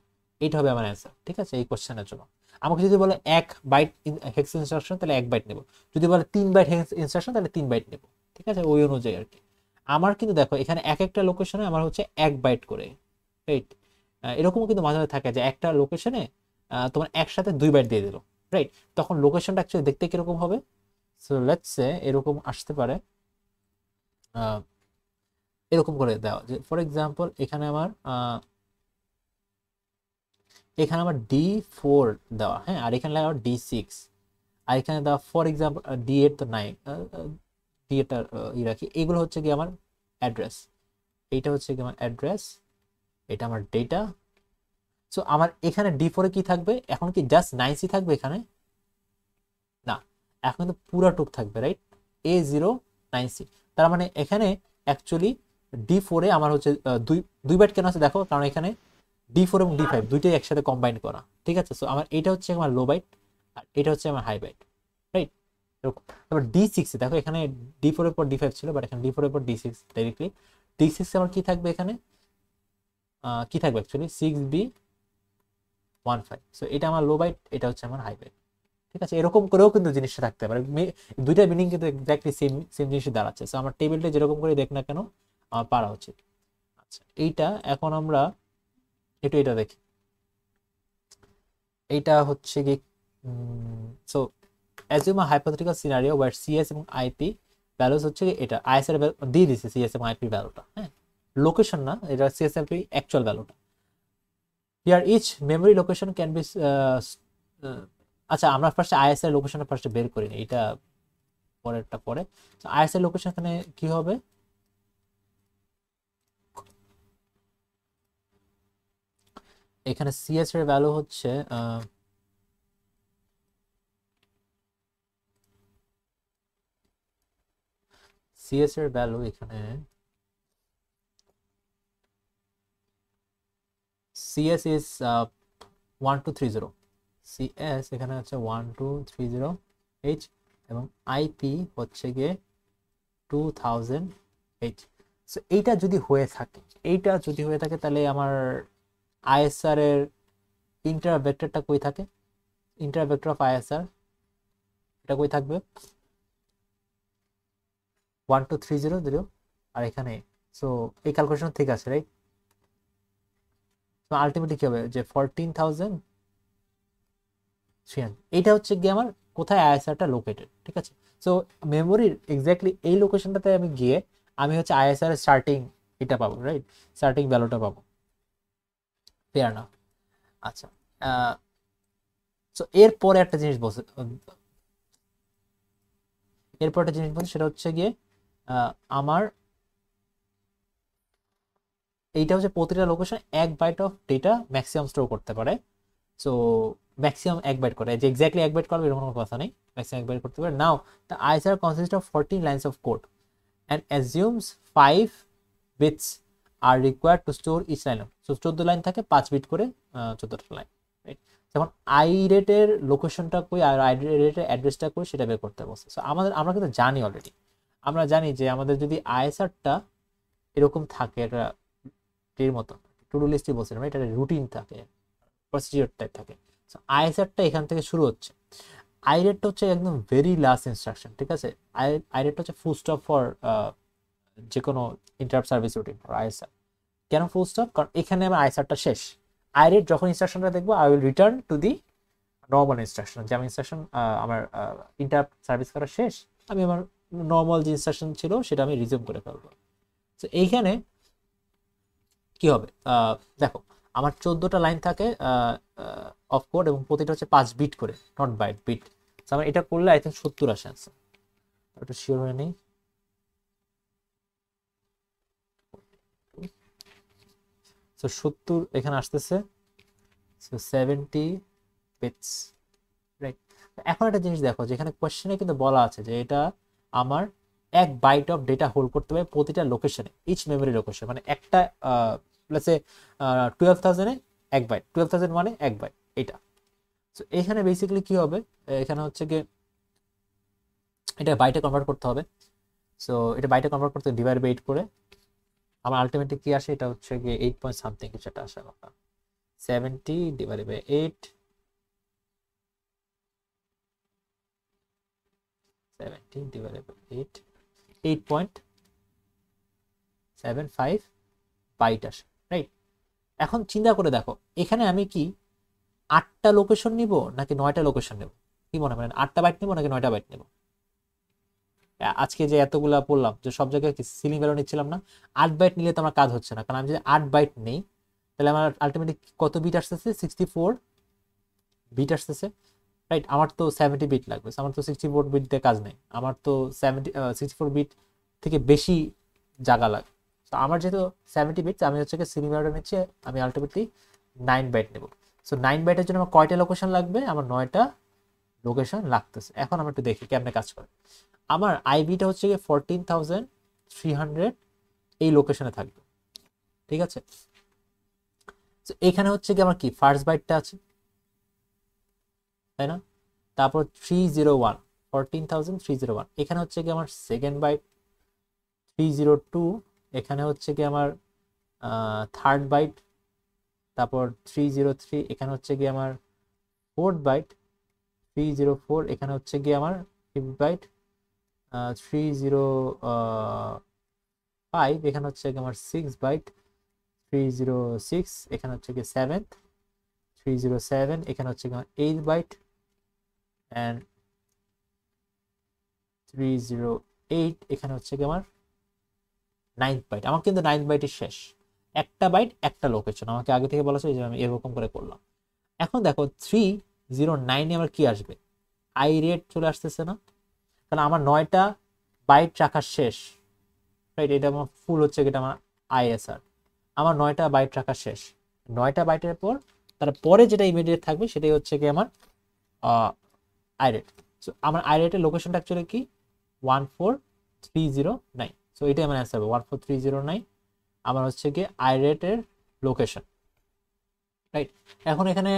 এইটা হবে আমার অ্যান্সার, ঠিক আছে? এই কোশ্চেনের জন্য আমাকে যদি বলে 1 বাইট হেক্স ইনস্ট্রাকশন তাহলে 1 বাইট নেব, যদি বলে 3 বাইট হেক্স ইনস্ট্রাকশন তাহলে 3 বাইট নেব, ঠিক আছে? ওই অনুযায়ী আর কি। আমার কিন্তু দেখো এখানে এক একটা লোকেশনে আমার হচ্ছে 1 বাইট করে, রাইট? এরকমও কিন্তু মাঝে মাঝে থাকে যে একটা লোকেশনে তোমার একসাথে 2 বাইট দিয়ে দিল, রাইট? তখন লোকেশনটা অ্যাকচুয়ালি দেখতে কিরকম হবে? সো লেটস সে এরকম আসতে পারে, এরকম করে দেওয়া যে ফর এক্সাম্পল এখানে আমার D4 দেওয়া, হ্যাঁ, আর এখানে দেওয়া D6, আর এখানে দেওয়া ফর এক্সাম্পল D8 তো নাই, D8 ই রাখি। এগুলো হচ্ছে কি আমার অ্যাড্রেস, এইটা হচ্ছে কি আমার অ্যাড্রেস, এটা আমার ডেটা। সো আমার এখানে D4 এ কি থাকবে? এখন কি জাস্ট 9C থাকবে এখানে? না, এখন কিন্তু পুরো টুক থাকবে, রাইট? A09C। তার মানে এখানে অ্যাকচুয়ালি D4 এ আমার হচ্ছে দুই বাইট কেন আছে দেখো, কারণ এখানে D4 এবং D5 দুইটাই একসাথে কম্বাইন করা, ঠিক আছে? সো আমার এটা হচ্ছে আমার লো বাইট আর এটা হচ্ছে আমার হাই বাইট, রাইট? এরকম। তারপর D6 এ দেখো এখানে D4 এর পর D5 ছিল, বাট এখানে D4 এর পর D6 ডাইরেক্টলি। D6 এ আমার কি থাকবে এখানে? কি থাকবে অ্যাকচুয়ালি 6B15। সো এটা আমার লো বাইট, এটা হচ্ছে আমার হাই বাইট, ঠিক আছে? এরকম করেও কিন্তু জিনিসটা থাকতে পারে, দুইটা মিনিং কিন্তু এক্স্যাক্টলি সেম সেম জিনিসই দাঁড়াচ্ছে। সো আমার টেবিলটা যেরকম করে দেখ না কেন আমার পারা উচিত। আচ্ছা, এইটা এখন আমরা একটু এটা দেখি। এইটা হচ্ছে কি so assume a hypothetical scenario where CS এবং IP ভ্যালুস হচ্ছে কি এটা IS এর দিয়ে দিছে CS এবং IP ভ্যালুটা, হ্যাঁ, লোকেশন না, এটা CS এবং IP অ্যাকচুয়াল ভ্যালুটা। Here each memory location can be আচ্ছা আমরা ফার্স্টে আইএসআর লোকেশনটা ফার্স্টে বের করি না, এটা পরেরটা পরে। তো আইএসআর লোকেশন এখানে কি হবে, এখানে সিএস এর ভ্যালু হচ্ছে সিএস এর ভ্যালু এখানে সিএস ইজ 1230, সিএস এখানে হচ্ছে 1230H এবং আইপি হচ্ছে গিয়ে 2000H। সো এইটা যদি হয়ে থাকে, তাহলে আমার আইএসআর এর ইন্টার ভেক্টরটা কই থাকে, ইন্টার ভেক্টর অফ আইএসআর এটা কই থাকবে 12300, আর এখানে সো এই ক্যালকুলেশন ঠিক আছে রাইট। তো আলটিমেটলি কি হবে যে 14,300, এইটা হচ্ছে গিয়ে আমার কোথায় আইএসআরটা লোকেটেড, ঠিক আছে। সো মেমোরির এক্স্যাক্টলি এই লোকেশনটাতে আমি গিয়ে আমি হচ্ছে আইএসআর এর স্টার্টিং এটা পাবো রাইট, স্টার্টিং ভ্যালুটা পাবো, ফেয়ার না। আচ্ছা সো এরপরে একটা জিনিস বলছে, সেটা হচ্ছে গিয়ে আমার এইটা হচ্ছে প্রতিটা location 1 byte of data maximum store করতে পারে। সো ম্যাক্সিমাম 1 বাইট করে, যে এক্স্যাক্টলি 1 বাইট করবে এরকম কোনো কথা নেই, ম্যাক্সিমাম 1 বাইট করতে পারে। Now the ISR consist of 14 lines of code and assumes 5 bits are required to store each line. So 14 line থাকে, 5 বিট করে 14টা লাইন, রাইট। যেমন আই রেটের লোকেশনটা কই আর আই রেটের অ্যাড্রেসটা কই সেটা বের করতে বলছে। সো আমরা কিন্তু জানি অলরেডি, আমরা জানি যে আমাদের যদি আইএসআরটা এরকম থাকে, এটা এর মতো টু ডু লিস্টই বলছিলাম, এটা রুটিন থাকে, প্রসিডিওর টাইপ থাকে। সো আইএসআরটা এখান থেকে শুরু হচ্ছে, আই রেটটা হচ্ছে একদম ভেরি লাস্ট ইনস্ট্রাকশন, ঠিক আছে। আই রেটটা হচ্ছে ফুল স্টপ ফর যে কোনো interrupt service routine for ISR. কেন ফুল স্টপ, কারণ এখানে আমার আইএসআরটা শেষ। আই রেট যখন ইনস্ট্রাকশনটা দেখবো I will return to the normal instruction, যে আমার ইনস্ট্রাকশন আমার ইন্টারাপ্ট সার্ভিস করা শেষ, আমি আমার নর্মাল যে ইনস্ট্রাকশন ছিল সেটা আমি রিজিউম করে ফেলবো। তো এইখানে কি হবে, দেখো আমার 14টা লাইন থাকে অফ কোড এবং প্রতিটা হচ্ছে 5 বিট করে, নট বাইট, বিট। আমার এটা করলে আই থিঙ্ক 70 আসে আনসার, একটু শিওর হয়ে নেই। সো 70 এখানে আসতেছে, সো 70 বিটস, রাইট। এখন একটা জিনিস দেখো, যেখানে কোশ্চেনে কিন্তু বলা আছে যে এটা আমার 1 বাইট অফ ডেটা হোল্ড করতে হবে প্রতিটা লোকেশনে, ইচ মেমোরি লোকেশন, মানে একটা লেটস সে 12,000 এ 1 বাইট, 12,000 মানে 1 বাইট এটা। সো এখানে বেসিক্যালি কি হবে, এখানে হচ্ছে কি এটা বাইটে কনভার্ট করতে হবে। সো এটা বাইটে কনভার্ট করতে ডিভাইড বাই 8 করে আমার আলটিমেটলি কি আসে, এটা হচ্ছে গিয়ে 8 পয়েন্ট সামথিং কিছু একটা আসে আমার, 70 divided by 8, 70 divided by 8, 8.75 byte আসে, রাইট। এখন চিন্তা করে দেখো, এখানে আমি কি 8টা লোকেশন নিব নাকি 9টা লোকেশন নেব, কি মনে করেন 8টা বাইট নেব নাকি 9টা বাইট নেব? আজকে যে এতগুলা পড়লাম যে সব জায়গায় সিলিং ভ্যালু নিচ্ছিলাম না, 8 বাইট নিলে তো আমার কাজ হচ্ছে না, কারণ আমি যদি 8 বাইট নেই তাহলে আমার আলটিমেটলি কত বিট আসতেছে, 64 বিট আসতেছে, রাইট। আমার তো 70 বিট লাগবে, আমার তো 64 বিট দিয়ে কাজ নেই, আমার তো 64 বিট থেকে বেশি জায়গা লাগে। তো আমার যেহেতু 70 বিট, আমি হচ্ছে সিলিং ভ্যালুটা নিচ্ছে, আমি আলটিমেটলি 9 বাইট নেব। সো 9 বাইটের জন্য আমার কয়টা লোকেশন লাগবে, আমার 9টা লোকেশন লাগতেছে। এখন আমরা একটু দেখি কেমনে কাজ করে। আমার আইবিটা হচ্ছে গিয়ে 14,300 এই লোকেশনে থাকবে, ঠিক আছে। তো এখানে হচ্ছে কি আমার কি ফার্স্ট বাইটটা আছে, তাই না? তারপর 301, 14,301 এখানে হচ্ছে কি আমার সেকেন্ড বাইট, 302 এখানে হচ্ছে কি আমার থার্ড বাইট, তারপর 303 এখানে হচ্ছে কি আমার ফোর্থ বাইট, 304 এখানে হচ্ছে কি আমার ফিফথ বাইট, 305 এখানে হচ্ছে কি আমার সিক্স বাইট, 306 এখানে হচ্ছে কি সেভেন্থ, 307 এখানে হচ্ছে কি আমার এইট বাইট, অ্যান্ড 308 এখানে হচ্ছে কি আমার নাইন্থ বাইট। আমার কিন্তু নাইন্থ বাইটের শেষ, একটা বাইট একটা লোকেশন, আমাকে আগে থেকে বলা ছিল যে আমি এরকম করে করলাম। এখন দেখো 09 আমার কি আসবে, আই রেট চলে আসতেছে না, কারণ আমার 9টা বাইট রাখা শেষ, রাইট? এটা আমার ফুল হচ্ছে এটা আমার আইএসআর, আমার 9টা বাইট রাখা শেষ। 9টা বাইটের পর তারপরে যেটা ইমিডিয়েট থাকবে সেটাই হচ্ছে কি আমার আইরেট। সো আমার আইরেটের লোকেশনটা অ্যাকচুয়ালি কি 14309। সো এটাই আমার অ্যান্সার হবে 14309 আমার হচ্ছে কি আইরেটের লোকেশন, রাইট? এখন এখানে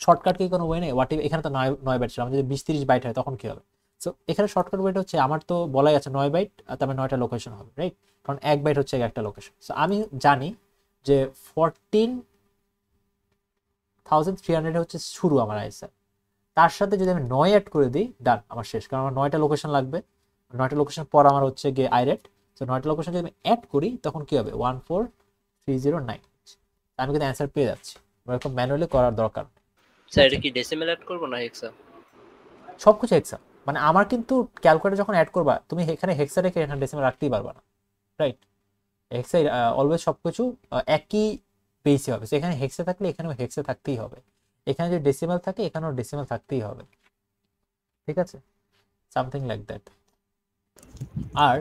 শর্টকাট কি কোনো ওয়ে নেই? এখানে তো 9 বাইট ছিল, আমার যদি 20-30 বাইট হয় তখন কি হবে? সো এখানে শর্টকাট ওয়েটা হচ্ছে আমার তো বলাই আছে 9 বাইট, তার মানে 9টা লোকেশন হবে, রাইট? কারণ 1 বাইট হচ্ছে একটা লোকেশন। সো আমি জানি যে 14,300 হচ্ছে শুরু আমার আইএসআর, তার সাথে যদি আমি 9 অ্যাড করে দিই, ডান, আমার শেষ, কারণ আমার 9টা লোকেশন লাগবে, 9টা লোকেশন পর আমার হচ্ছে গিয়ে আইরেট। তো 9টা লোকেশন যদি আমি অ্যাড করি তখন কি হবে 14309, আমি কিন্তু অ্যান্সার পেয়ে যাচ্ছি, এরকম ম্যানুয়ালি করার দরকার নেই। স্যার এটা কি ডেসিমেল অ্যাড করব না হেক্সা? সবকিছু হেক্সা, মানে আমার কিন্তু ক্যালকুলেটর যখন অ্যাড করবা তুমি এখানে হেক্সা রেখে এখানে ডেসিমেল রাখতেই পারবা না, রাইট? হেক্সা অলওয়েজ সবকিছু একই বেসে হবে। So এখানে হেক্সা থাকলে এখানেও হেক্সা থাকতেই হবে, এখানে যদি ডেসিমেল থাকে এখানেও ডেসিমেল থাকতেই হবে, ঠিক আছে? Something like that. আর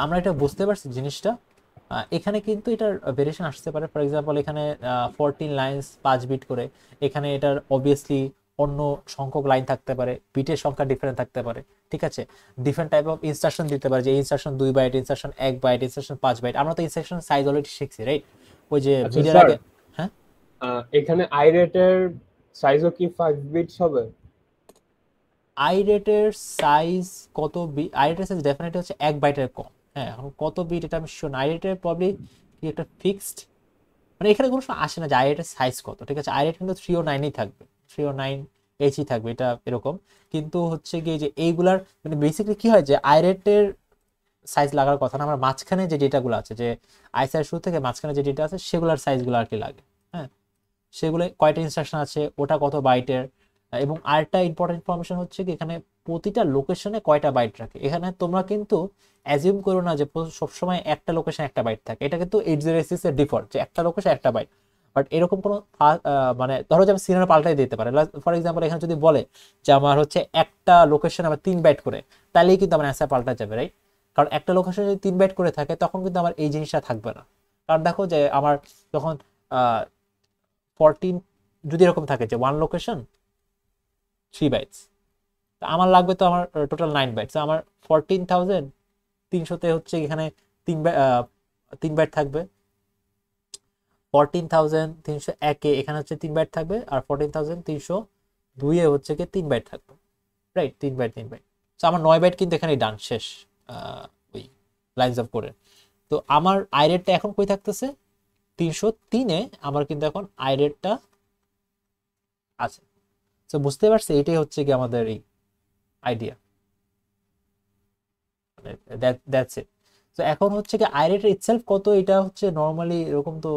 আমরা এটা বুঝতে পারছি জিনিসটা, এখানে কিন্তু এটার ভেরিয়েশন আসতে পারে। ফর এক্সাম্পল এখানে 14 লাইন্স 5 বিট করে, এখানে এটার অবভিয়াসলি অন্য সংখ্যক লাইন থাকতে পারে, বিটের সংখ্যা ডিফারেন্ট থাকতে পারে, ঠিক আছে? ডিফারেন্ট টাইপ অফ ইনস্ট্রাকশন দিতে পারে, যে instruction 2 byte, instruction 1 byte, instruction 5 byte. আমরা তো ইনস্ট্রাকশন সাইজ অলরেডি শিখছি, রাইট? ওই যে আচ্ছা বিটের স্যার, আগে, হ্যাঁ এখানে আইরেটের সাইজও কি 5 বিটস হবে? আই রেটের সাইজ কত বিট? আই রেটের সাইজ ডেফিনেটলি হচ্ছে 1 বাইটের কম। হ্যাঁ, এখন কত বিট এটা আমি শিওর না। আই রেটের প্রবলি কি একটা ফিক্সড, মানে এখানে কোনো সময় আসে না যে আই রেটের সাইজ কত, ঠিক আছে? আই রেট কিন্তু 309ই থাকবে, 309 এইচই থাকবে, এটা এরকম। কিন্তু হচ্ছে গিয়ে যে এইগুলার মানে বেসিক্যালি কি হয় যে আই রেটের সাইজ লাগার কথা না, আমার মাঝখানে যে ডেটাগুলো আছে, যে আইসার শুরু থেকে মাঝখানে যে ডেটা আছে সেগুলোর সাইজগুলো আর কি লাগে। হ্যাঁ, সেগুলো কয়টা ইনস্ট্রাকশন আছে, ওটা কত বাইটের, এবং আরেকটা ইম্পর্টেন্ট ইনফরমেশন হচ্ছে কি এখানে প্রতিটা লোকেশনে কয়টা বাইট রাখে। এখানে তোমরা কিন্তু অ্যাজিউম করো না যে সবসময় একটা লোকেশন একটা বাইট থাকে, এটা কিন্তু 8086 এর ডিফল্ট যে একটা লোকেশন একটা বাইট। বাট এরকম কোনো মানে ধরো যে আমি সিনারি পাল্টাই দিতে পারে। ফর এক্সাম্পল এখানে যদি বলে যে আমার হচ্ছে একটা লোকেশন আবার 3 বাইট করে, তাহলেই কিন্তু আমার অ্যান্সার পাল্টা যাবে, রাইট? কারণ একটা লোকেশন যদি 3 বাইট করে থাকে তখন কিন্তু আমার এই জিনিসটা থাকবে না। কারণ দেখো যে আমার যখন 14 যদি এরকম থাকে যে 1 লোকেশন 3 বাইটস, আমার লাগবে তো আমার টোটাল 9 বাইটস, আমার 14,300-তে হচ্ছে এখানে 3 বাইট থাকবে, 14,301-এ এখানে হচ্ছে 3 বাইট থাকবে, আর 14,302-এ হচ্ছে কি 3 বাইট থাকবে, রাইট? 3 byte 3 byte. তো আমার 9 বাইট কিন্তু এখানে ডান শেষ ওই লাইনস অফ কোডের। তো আমার আই রেটটা এখন কই থাকতেছে 303-এ, আমার কিন্তু এখন আই রেটটা আছে। তো বুঝতে পারছি, এটাই হচ্ছে কি আমাদের এই আইডিয়া, দ্যাটস ইট। তো এখন হচ্ছে কি আই রেট ইটসেলফ কত, এটা হচ্ছে নরমালি এরকম তো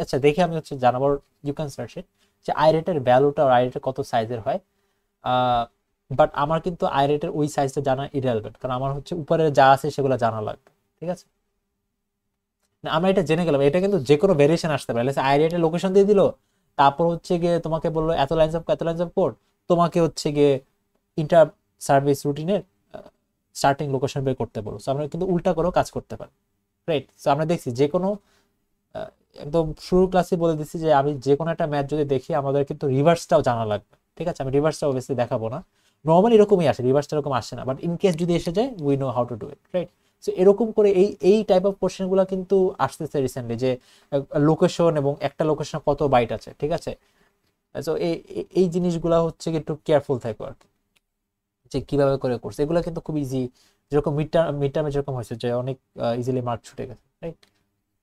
আচ্ছা দেখে আমি হচ্ছে জানাবার, ইউ ক্যান সার্চ ইট, যে আই রেটের ভ্যালুটা আর আই রেটের কত সাইজের হয়। বাট আমার কিন্তু আই রেটের ওই সাইজটা জানা ইরেলেভেন্ট, কারণ আমার হচ্ছে উপরে যা আছে সেগুলো জানা লাগবে, ঠিক আছে? না, আমরা এটা জেনে গেলাম, এটা কিন্তু যে কোনো ভেরিয়েশন আসতে পারে। আই রেটের লোকেশন দিয়ে দিল, তারপর হচ্ছে গিয়ে তোমাকে বললো এত লাইন্স অফ কোড, তোমাকে হচ্ছে গিয়ে ইন্টার সার্ভিস রুটিনের স্টার্টিং লোকেশন বের করতে বলো। সো আমরা কিন্তু উল্টা করেও কাজ করতে পারি, রাইট? সো আমরা দেখছি যে কোনো একদম শুরু ক্লাসে বলে দিচ্ছি যে আমি যে কোনো একটা ম্যাথ যদি দেখি আমাদের কিন্তু রিভার্সটাও জানা লাগবে, ঠিক আছে? আমি রিভার্সটা অবভিয়াসলি দেখাবো না, নর্মালি এরকমই আসে, রিভার্সটা এরকম আসে না, বাট ইন কেস যদি এসে যায় we know how to do it, right? So এরকম করে এই টাইপ অফ কোশ্চেনগুলো কিন্তু আসতেছে রিসেন্টলি, যে লোকেশন এবং একটা লোকেশনে কত বাইট আছে, ঠিক আছে? সো এই জিনিসগুলো হচ্ছে একটু কেয়ারফুল থাকো আর কি, যে কিভাবে করে করছে। এগুলো কিন্তু খুব ইজি, যেরকম মিড টার্মে যেরকম হয়েছে যে অনেক ইজিলি মার্ক ছুটে গেছে, রাইট?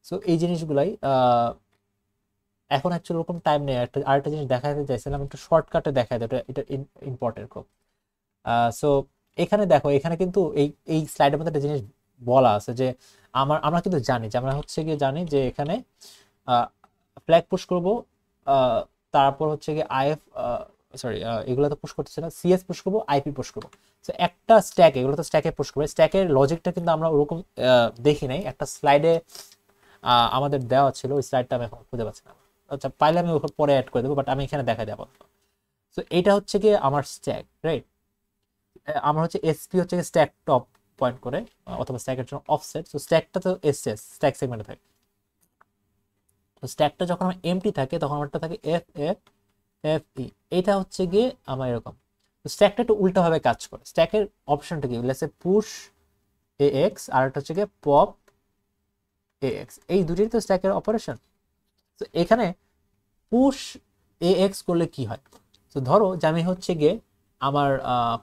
সো এই জিনিসগুলাই এখন অ্যাকচুয়ালি ওরকম টাইম নেই। আরেকটা জিনিস দেখাতে চাইছিলাম, একটু শর্টকাটে দেখায় দেয়, এটা ইম্পর্টেন্ট খুব। সো এখানে দেখো, এখানে কিন্তু এই স্লাইডের মধ্যে একটা জিনিস বলা আছে যে আমরা কিন্তু জানি যে আমরা হচ্ছে গিয়ে জানি যে এখানে ফ্ল্যাগ পুশ করবো, তারপর হচ্ছে গিয়ে আইএফ সরি এগুলো তো পুশ করতেছে না, সিএস পুশ করবো, আইপি পুশ করবো। তো একটা স্ট্যাক, এগুলো তো স্ট্যাকে পুশ করবে, স্ট্যাকের লজিকটা কিন্তু আমরা ওরকম দেখি নাই, একটা স্লাইডে আমাদের দেওয়া ছিল, ওই স্লাইডটা আমি এখন খুঁজে পাচ্ছি না। আচ্ছা, পাইলে আমি পরে অ্যাড করে দেবো, বাট আমি এখানে দেখাই দেবো। সো এটা হচ্ছে গিয়ে আমার স্ট্যাক, রাইট? আমার হচ্ছে এসপি হচ্ছে স্ট্যাক টপ পয়েন্ট করে অথবা স্ট্যাকের জন্য অফসেট। সো স্ট্যাকটা তো এসএস স্ট্যাক সেগমেন্টে থাকে। তো স্ট্যাকটা যখন আমার এমটি থাকে তখন আমারটা থাকে এফ এফ এফ ই। এটা হচ্ছে গিয়ে আমার এরকম। তো স্ট্যাকটা একটু উল্টাভাবে কাজ করে। স্ট্যাকের অপশনটা কি, let's say push A X আর একটা হচ্ছে গিয়ে পপ এ এক্স, এই দুটোই তো স্ট্যাকের অপারেশন। তো এখানে পুশ এ এক্স করলে কি হয়, তো ধরো যে আমি হচ্ছে গিয়ে আমার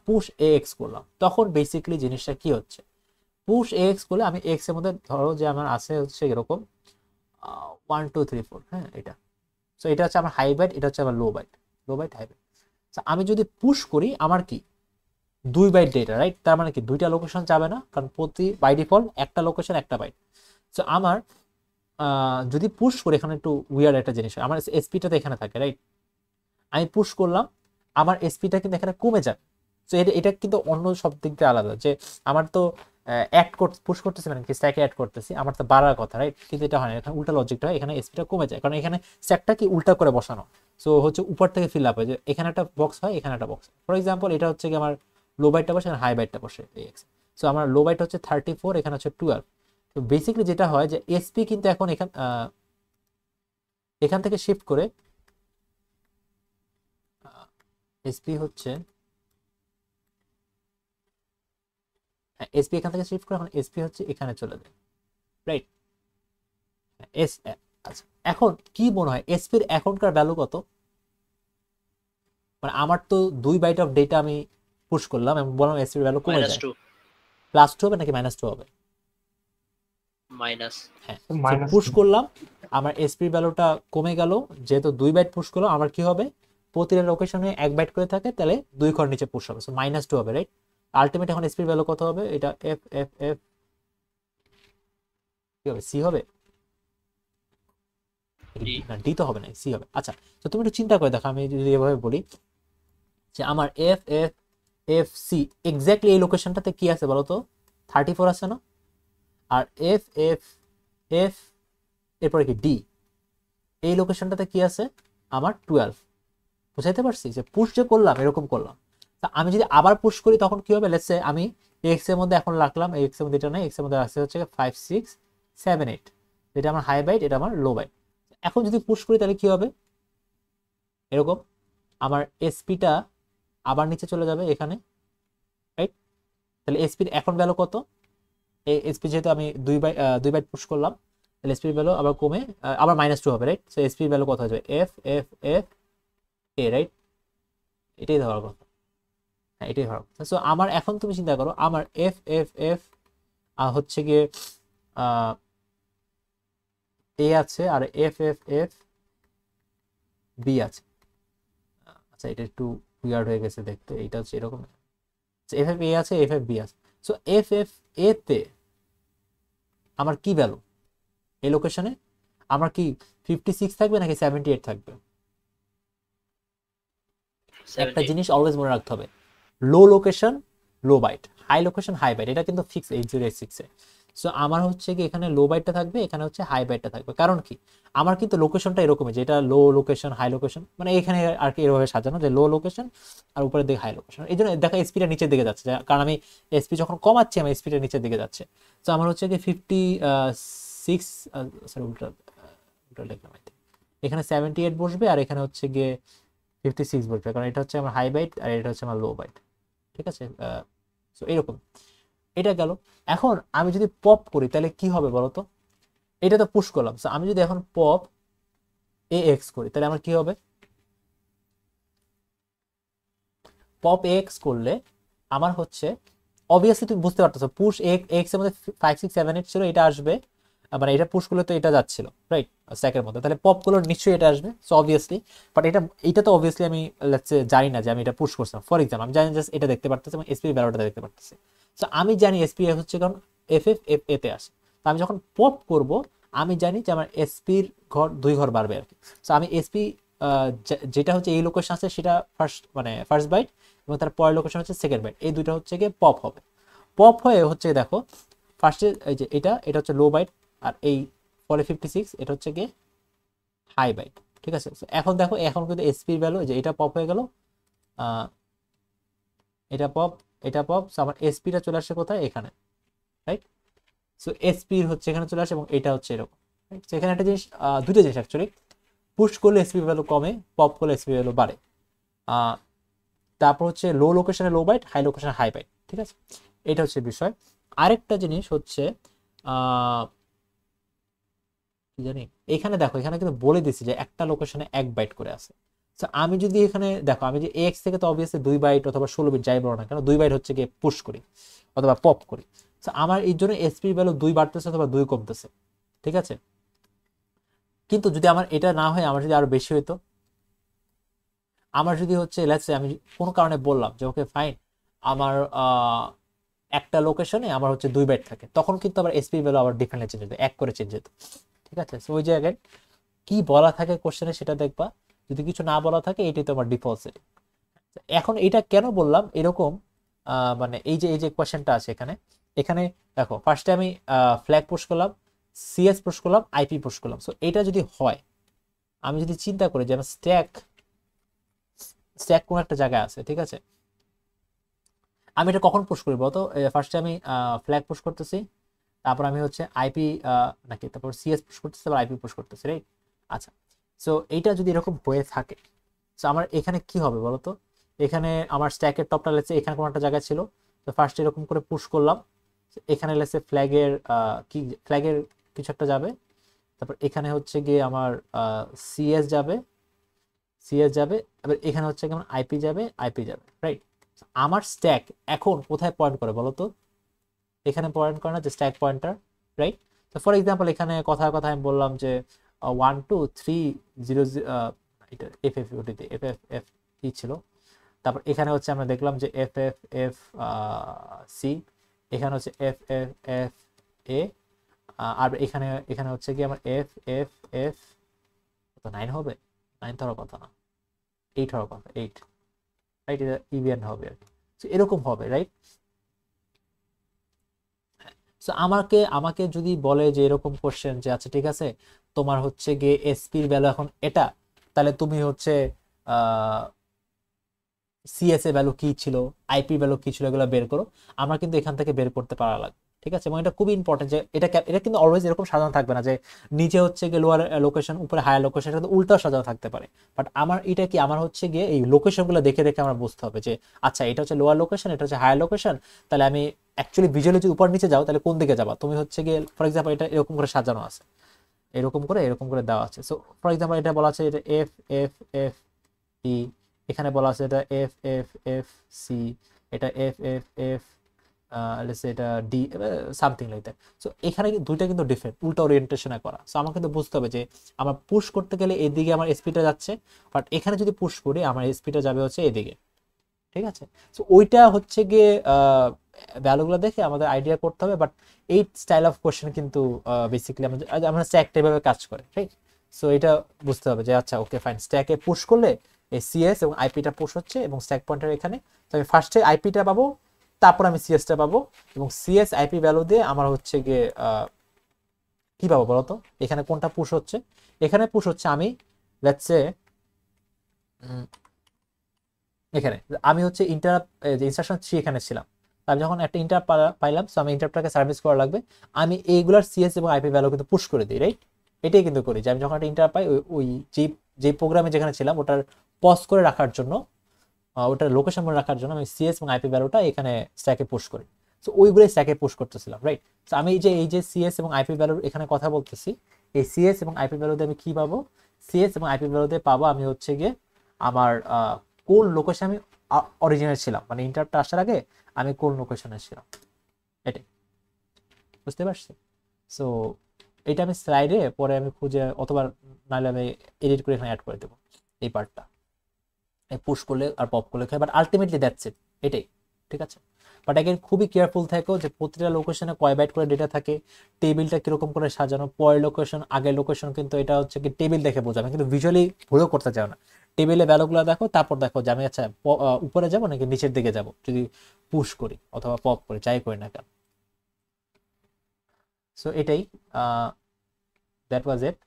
পুশ এ এক্স করলাম, তখন বেসিক্যালি জিনিসটা কি হচ্ছে, পুশ এ এক্স করলে আমি এক্স এর মধ্যে ধরো যে আমার আছে হচ্ছে এরকম 1 2 3 4, হ্যাঁ এটা। সো এটা হচ্ছে আমার হাই বাইট, এটা হচ্ছে আমার লো বাইট, লো বাইট হাই বাইট। আমি যদি পুশ করি আমার কি 2 বাইট ডেটা, রাইট? তার মানে কি দুইটা লোকেশন যাবে না, কারণ প্রতি বাই ডিফল্ট একটা লোকেশন একটা বাইট। সো আমার যদি পুশ করি, এখানে একটু উইয়ার্ড একটা জিনিস হয়, আমার এসপিটা তো এখানে থাকে, রাইট? আমি পুশ করলাম, আমার এসপিটা কিন্তু এখানে কমে যাবে। সো এটা কিন্তু অন্য সব দিক দিয়ে আলাদা, যে আমার তো পুশ করতেছি মানে কি স্ট্যাকে অ্যাড করতেছি, আমার তো বাড়ার কথা, রাইট? কিন্তু এটা হয় না, এখানে উল্টা লজিকটা হয়, এখানে এসপিটা কমে যায়, কারণ এখানে স্ট্যাকটা কি উল্টা করে বসানো। সো হচ্ছে উপর থেকে ফিল আপ হয়, যে এখানে একটা বক্স হয়, এখানে একটা বক্স। ফর এক্সাম্পল এটা হচ্ছে কি আমার লো বাইটটা বসে, এখানে হাই বাইটটা বসে। সো আমার লো বাইট হচ্ছে 34, এখানে হচ্ছে 12। তো বেসিক্যালি যেটা হয় যে এসপি কিন্তু এখন এখান থেকে শিফট করে এসপি হচ্ছে এসপি এখান থেকে শিফট করে এখন এসপি হচ্ছে এখানে চলে যায়, রাইট? এস আচ্ছা, এখন কি মনে হয় এসপির এখনকার ভ্যালু কত? মানে আমার তো 2 বাইট অফ ডেটা আমি পুশ করলাম এবং বললাম এসপির ভ্যালু কমে যায়, -2 +2 হবে নাকি -2 হবে? মাইনাস। হ্যাঁ, Minus পুশ 2 করলাম, আমার এসপির ভ্যালুটা কমে গেল, যেহেতু 2 বাইট পুশ করলাম, আমার কি হবে প্রতিটা লোকেশনে 1 বাইট করে থাকে, তাহলে 2 ঘর নিচে পুশ হবে, সো -2 হবে, রাইট? আলটিমেট এখন এসপির ভ্যালু কত হবে? এটা এফ এফ এফ কি হবে, সি হবে না, ডি তো হবে না, সি হবে। আচ্ছা, তো তুমি একটু চিন্তা করে দেখো, আমি যদি এভাবে বলি যে আমার F F F C exactly এই লোকেশনটাতে কি আছে বলো তো? 34 আছে না? আর এফ এফ এফ এরপরে কি ডি, এই লোকেশনটাতে কি আছে আমার 12। বুঝাইতে পারছি যে পুশ যে করলাম এরকম করলাম। তা আমি যদি আবার পুশ করি তখন কি হবে, লেটস সে আমি এক্স এর মধ্যে এখন রাখলাম, এক্স এর মধ্যে এটা নেই, এক্স এর মধ্যে আছে হচ্ছে 5 6 7 8, এটা আমার হাই বাইট, এটা আমার লো বাইট। এখন যদি পুশ করি তাহলে কি হবে, এরকম আমার এসপিটা আবার নিচে চলে যাবে এখানে, রাইট? তাহলে এসপির এখন ভ্যালু কত? এই এসপি যেহেতু আমি 2 বাইট পুশ করলাম, তাহলে এসপির ভ্যালু আবার কমে আবার -2 হবে, রাইট? সো এসপির ভ্যালু কত হয়ে যাবে? এফ এফ এফ এ, রাইট? এটাই ধরার কথা, হ্যাঁ এটাই ধরার কথা। সো আমার এখন তুমি চিন্তা করো, আমার এফ এফ এফ হচ্ছে গিয়ে এ আছে আর এফ এফ এফ বি আছে। আচ্ছা, এটা একটু উইয়ার্ড হয়ে গেছে দেখতে, এটা হচ্ছে এরকম, এফ এফ এ আছে, এফ এফ বি আছে। সো এফ এফ এ তে আমার কি ভ্যালু এই লোকেশনে? আমার কি 56 থাকবে নাকি 78 থাকবে? একটা 70 জিনিস অলওয়েজ মনে রাখতে হবে, low location low byte, high location high byte, এটা কিন্তু ফিক্স 8086 এ। সো আমার হচ্ছে কি এখানে লো বাইটটা থাকবে, এখানে হচ্ছে হাই বাইটটা থাকবে, কারণ কি আমার কিন্তু লোকেশনটা এরকমই, যেটা লো লোকেশন হাই লোকেশন, মানে এখানে আর কি এভাবে সাজানো যে লো লোকেশন আর উপরের দিকে হাই লোকেশন। এই জন্য দেখা এসপিটা নিচের দিকে যাচ্ছে, কারণ আমি এসপি যখন কমাচ্ছি আমার এসপিটা নিচের দিকে যাচ্ছে। তো আমার হচ্ছে কি 56 সরি উল্টা উল্টা লিখলাম, এখানে 78 বসবে আর এখানে হচ্ছে গিয়ে 56 বসবে, কারণ এটা হচ্ছে আমার হাই বাইট আর এটা হচ্ছে আমার লো বাইট, ঠিক আছে? সো এরকম এটা গেল। এখন আমি যদি পপ করি তাহলে কি হবে বলতো? এটা তো পুশ করলাম, সো আমি যদি এখন পপ এ এক্স করি তাহলে আমার কি হবে? পপ এ এক্স করলে আমার হচ্ছে অবভিয়াসলি তুমি বুঝতে পারতেছো, পুশ এক্স এর মধ্যে 5 6 7 8 ছিল, এটা আসবে, মানে এটা পুশ করলে তো এটা যাচ্ছিল, রাইট? স্ট্যাকের মধ্যে, তাহলে পপ গুলো নিশ্চয়ই এটা আসবে, সো অবভিয়াসলি। বাট এটা তো অবভিয়াসলি আমি লেটস সে জানি না যে আমি এটা পুশ করছিলাম। ফর এক্সাম্পল আমি জানি জাস্ট এটা দেখতে পারতেছি এবং এসপি ভ্যালুটা দেখতে পারতেছি। সো আমি জানি এসপি হচ্ছে কারণ এফ এফ এফ এতে আসে। তো আমি যখন পপ করব আমি জানি যে আমার এসপির ঘর 2 ঘর বাড়বে আর কি। সো আমি এসপি যেটা হচ্ছে এই লোকেশন আছে সেটা ফার্স্ট বাইট, এবং তার পরের লোকেশন হচ্ছে সেকেন্ড বাইট, এই দুইটা হচ্ছে গিয়ে পপ হবে। পপ হয়ে হচ্ছে দেখো ফার্স্টে এই যে এটা হচ্ছে লো বাইট, আর এই ফলে 56 এটা হচ্ছে গিয়ে হাই বাইট, ঠিক আছে? এখন দেখো এখন কিন্তু এসপির ভ্যালু যে এটা পপ হয়ে গেল, এটা পপ, এটা পপ, আমার এসপিটা চলে আসে কোথায়, এখানে, রাইট? সো এসপির হচ্ছে এখানে চলে আসে এবং এটা হচ্ছে এরকম, রাইট? এখানে একটা জিনিস, দুটো জিনিস অ্যাকচুয়ালি, পুশ করলে এসপি ভ্যালু কমে, পপ করলে এসপি ভ্যালু বাড়ে। তারপর হচ্ছে লো লোকেশনে লো বাইট, হাই লোকেশনে হাই বাইট, ঠিক আছে? এটা হচ্ছে বিষয়। আরেকটা জিনিস হচ্ছে কি জানি, এখানে দেখো, এখানে কিন্তু বলে দিছি যে একটা লোকেশনে 1 বাইট করে আছে। তো আমি যদি এখানে দেখো, আমি যে এক্স থেকে তো অবভিয়াসলি 2 বাইট অথবা 16 বিট যাই বলো না কেন, 2 বাইট হচ্ছে গিয়ে পুশ করি অথবা পপ করি। তো আমার এই জন্য এসপি ভ্যালু 2 বাড়তেছে অথবা 2 কমতেছে, ঠিক আছে? কিন্তু যদি আমার এটা না হয়, আমার যদি আরো বেশি হইতো, আমার যদি হচ্ছে লেটস সে আমি কোনো কারণে বললাম যে ওকে ফাইন, আমার একটা লোকেশনে আমার হচ্ছে 2 বাইট থাকে, তখন কিন্তু আবার এসপি ভ্যালু আবার ডিফারেন্টলি চেঞ্জ হতো, 1 করে চেঞ্জ হতো, ঠিক আছে? সো ওই জায়গায় কি বলা থাকে কোশ্চেনে সেটা দেখবা, যদি কিছু না বলা থাকে এটাই তোমার ডিফল্ট সেটিং। এখন এটা কেন বললাম এরকম, মানে এই যে কোশ্চেনটা আছে এখানে, এখানে দেখো ফার্স্টে আমি ফ্ল্যাগ পুশ করলাম, সিএস পুশ করলাম, আইপি পুশ করলাম। সো এটা যদি হয়, আমি যদি চিন্তা করি যে আমার স্ট্যাক কোন একটা জায়গায় আছে, ঠিক আছে, আমি এটা কখন পুশ করি বলতো? ফার্স্টে আমি ফ্ল্যাগ পুশ করতেছি, তারপর আমি হচ্ছে আইপি নাকি তারপর সিএস পুশ করতেছি, তারপর আইপি পুশ করতেছি, রাইট? আচ্ছা, সো এইটা যদি এরকম হয়ে থাকে, সো আমার এখানে কি হবে বলতো? এখানে আমার স্ট্যাকের টপটা লেসে এখানে কোনো একটা জায়গায় ছিল, তো ফার্স্ট এরকম করে পুশ করলাম, এখানে লেসে ফ্ল্যাগের কি ফ্ল্যাগের কিছু একটা যাবে, তারপর এখানে হচ্ছে গিয়ে আমার সিএস যাবে, এবার এখানে হচ্ছে কেমন আইপি যাবে, রাইট? আমার স্ট্যাক এখন কোথায় পয়েন্ট করে বলতো? এখানে পয়েন্ট করে না, যে স্ট্যাক পয়েন্টার, রাইট? তো ফর এক্সাম্পল এখানে কথার কথা আমি বললাম যে 1 2 3 0 এটা এফ এফ ওটিতে এফ এফ এফ ই ছিল, তারপর এখানে হচ্ছে আমরা দেখলাম যে এফ এফ এফ সি, এখানে হচ্ছে এফ এফ এফ এ, আর এখানে এখানে হচ্ছে কি আমার এফ এফ এফ 9 হবে, 9 হওয়ার কথা না, 8 হওয়ার কথা, 8, রাইট? এটা ইভিএন হবে আর কি। এরকম হবে, রাইট? সো আমাকে আমাকে যদি বলে যে এরকম কোশ্চেন যে আচ্ছা ঠিক আছে, তোমার হচ্ছে গিয়ে এসপির ভ্যালু এখন এটা, তাহলে তুমি হচ্ছে সিএস এ ভ্যালু কি ছিল, আইপি ভ্যালু কি ছিল, এগুলো বের করো। আমরা কিন্তু এখান থেকে বের করতে পারা লাগবে, ঠিক আছে? এবং এটা খুবই ইম্পর্টেন্ট যে এটা কিন্তু অলওয়েজ এরকম সাজানো থাকবে না যে নিচে হচ্ছে গিয়ে লোয়ার লোকেশন, উপরে হায়ার লোকেশন, এটা কিন্তু উল্টা সাজানো থাকতে পারে। বাট আমার এটা কি, আমার হচ্ছে গিয়ে এই লোকেশনগুলো দেখে দেখে আমার বুঝতে হবে যে আচ্ছা এটা হচ্ছে লোয়ার লোকেশন, এটা হচ্ছে হায়ার লোকেশন, তাহলে আমি অ্যাকচুয়ালি ভিজুয়ালি যদি উপর নিচে যাও তাহলে কোন দিকে যাবা তুমি, হচ্ছে গিয়ে ফর এক্সাম্পল এটা এরকম করে সাজানো আছে, এরকম করে দেওয়া আছে। সো ফর এক্সাম্পল এটা বলা আছে এটা এফ এফ এফ ই, এখানে বলা আছে এটা এফ এফ এফ সি, এটা এফ এফ এফ এটা D, something like that. So এখানে দুইটা কিন্তু ডিফারেন্ট, উল্টা ওরিয়েন্টেশনে করা। সো আমার কিন্তু বুঝতে হবে যে আমার পুশ করতে গেলে এদিকে আমার এসপিটা যাচ্ছে, বাট এখানে যদি পুশ করি আমার এসপিটা যাবে হচ্ছে এদিকে, ঠিক আছে? সো ওইটা হচ্ছে গিয়ে ভ্যালুগুলো দেখে আমাদের আইডিয়া করতে হবে। বাট এই স্টাইল অফ কোশ্চেন কিন্তু বেসিক্যালি আমরা স্ট্যাকটা এভাবে কাজ করে, রাইট? সো এটা বুঝতে হবে যে আচ্ছা ওকে ফাইন, স্ট্যাকে পুশ করলে এই সিএস এবং আইপিটা পুশ হচ্ছে এবং স্ট্যাক পয়েন্টার এখানে, তো আমি ফার্স্টে আইপিটা পাবো, তারপর আমি সিএসটা পাবো, এবং সিএস আইপি ভ্যালু দিয়ে আমার হচ্ছে গিয়ে কি পাবো বলতো? এখানে কোনটা পুশ হচ্ছে? এখানে পুশ হচ্ছে আমি লেটস সে এখানে আমি হচ্ছে ইন্টারাপ্ট, যে ইনস্ট্রাকশন 3 এখানে ছিলাম, আমি যখন একটা ইন্টারাপ্ট পাইলাম, সো আমি ইন্টারাপ্টটাকে সার্ভিস করা লাগবে, আমি এইগুলার সিএস এবং আইপি ভ্যালু কিন্তু পুশ করে দিই, রাইট? এটাই কিন্তু করি যে আমি যখন একটা ইন্টারাপ্ট পাই, ওই যে প্রোগ্রামে যেখানে ছিলাম ওটার পজ করে রাখার জন্য, ওটার লোকেশন মনে রাখার জন্য আমি সিএস এবং আইপি ভ্যালুটা এখানে স্ট্যাকে পুশ করি। সো ওইগুলোই স্ট্যাকে পুশ করতেছিলাম, রাইট? সো আমি এই যে সিএস এবং আইপি ভ্যালুর এখানে কথা বলতেছি, এই সিএস এবং আইপি ভ্যালু দিয়ে আমি কি পাবো? সিএস এবং আইপি ভ্যালু দিয়ে পাবো আমি হচ্ছে গিয়ে আমার কোন লোকেশন আমি অরিজিনাল ছিলাম, মানে ইন্টারাপ্ট আসার আগে আমি কোন লোকেশনে ছিলাম, এটাই। বুঝতে পারছি? সো এটা আমি স্লাইডে পরে আমি খুঁজে, অথবা নাহলে আমি এডিট করে এখানে অ্যাড করে দেবো এই পার্টটা, পুশ করলে আর পপ করলে খাই, বাট আলটিমেটলি দ্যাটস ইট, এটাই, ঠিক আছে? বাট অ্যাগেন খুবই কেয়ারফুল থাকো যে প্রতিটা লোকেশনে কয় বাইট করে ডেটা থাকে, টেবিলটা কিরকম করে সাজানো, পরের লোকেশন আগের লোকেশন, কিন্তু এটা হচ্ছে কি টেবিল দেখে বোঝাবে, কিন্তু ভিজুয়ালি ভুলও করতে চাও না, টেবিলে ভ্যালুগুলো দেখো, তারপর দেখো যে আমি আচ্ছা উপরে যাবো নাকি নিচের দিকে যাব যদি পুশ করি অথবা পপ করি, যাই করি না কেন। সো এটাই, দ্যাট ওয়াজ ইট।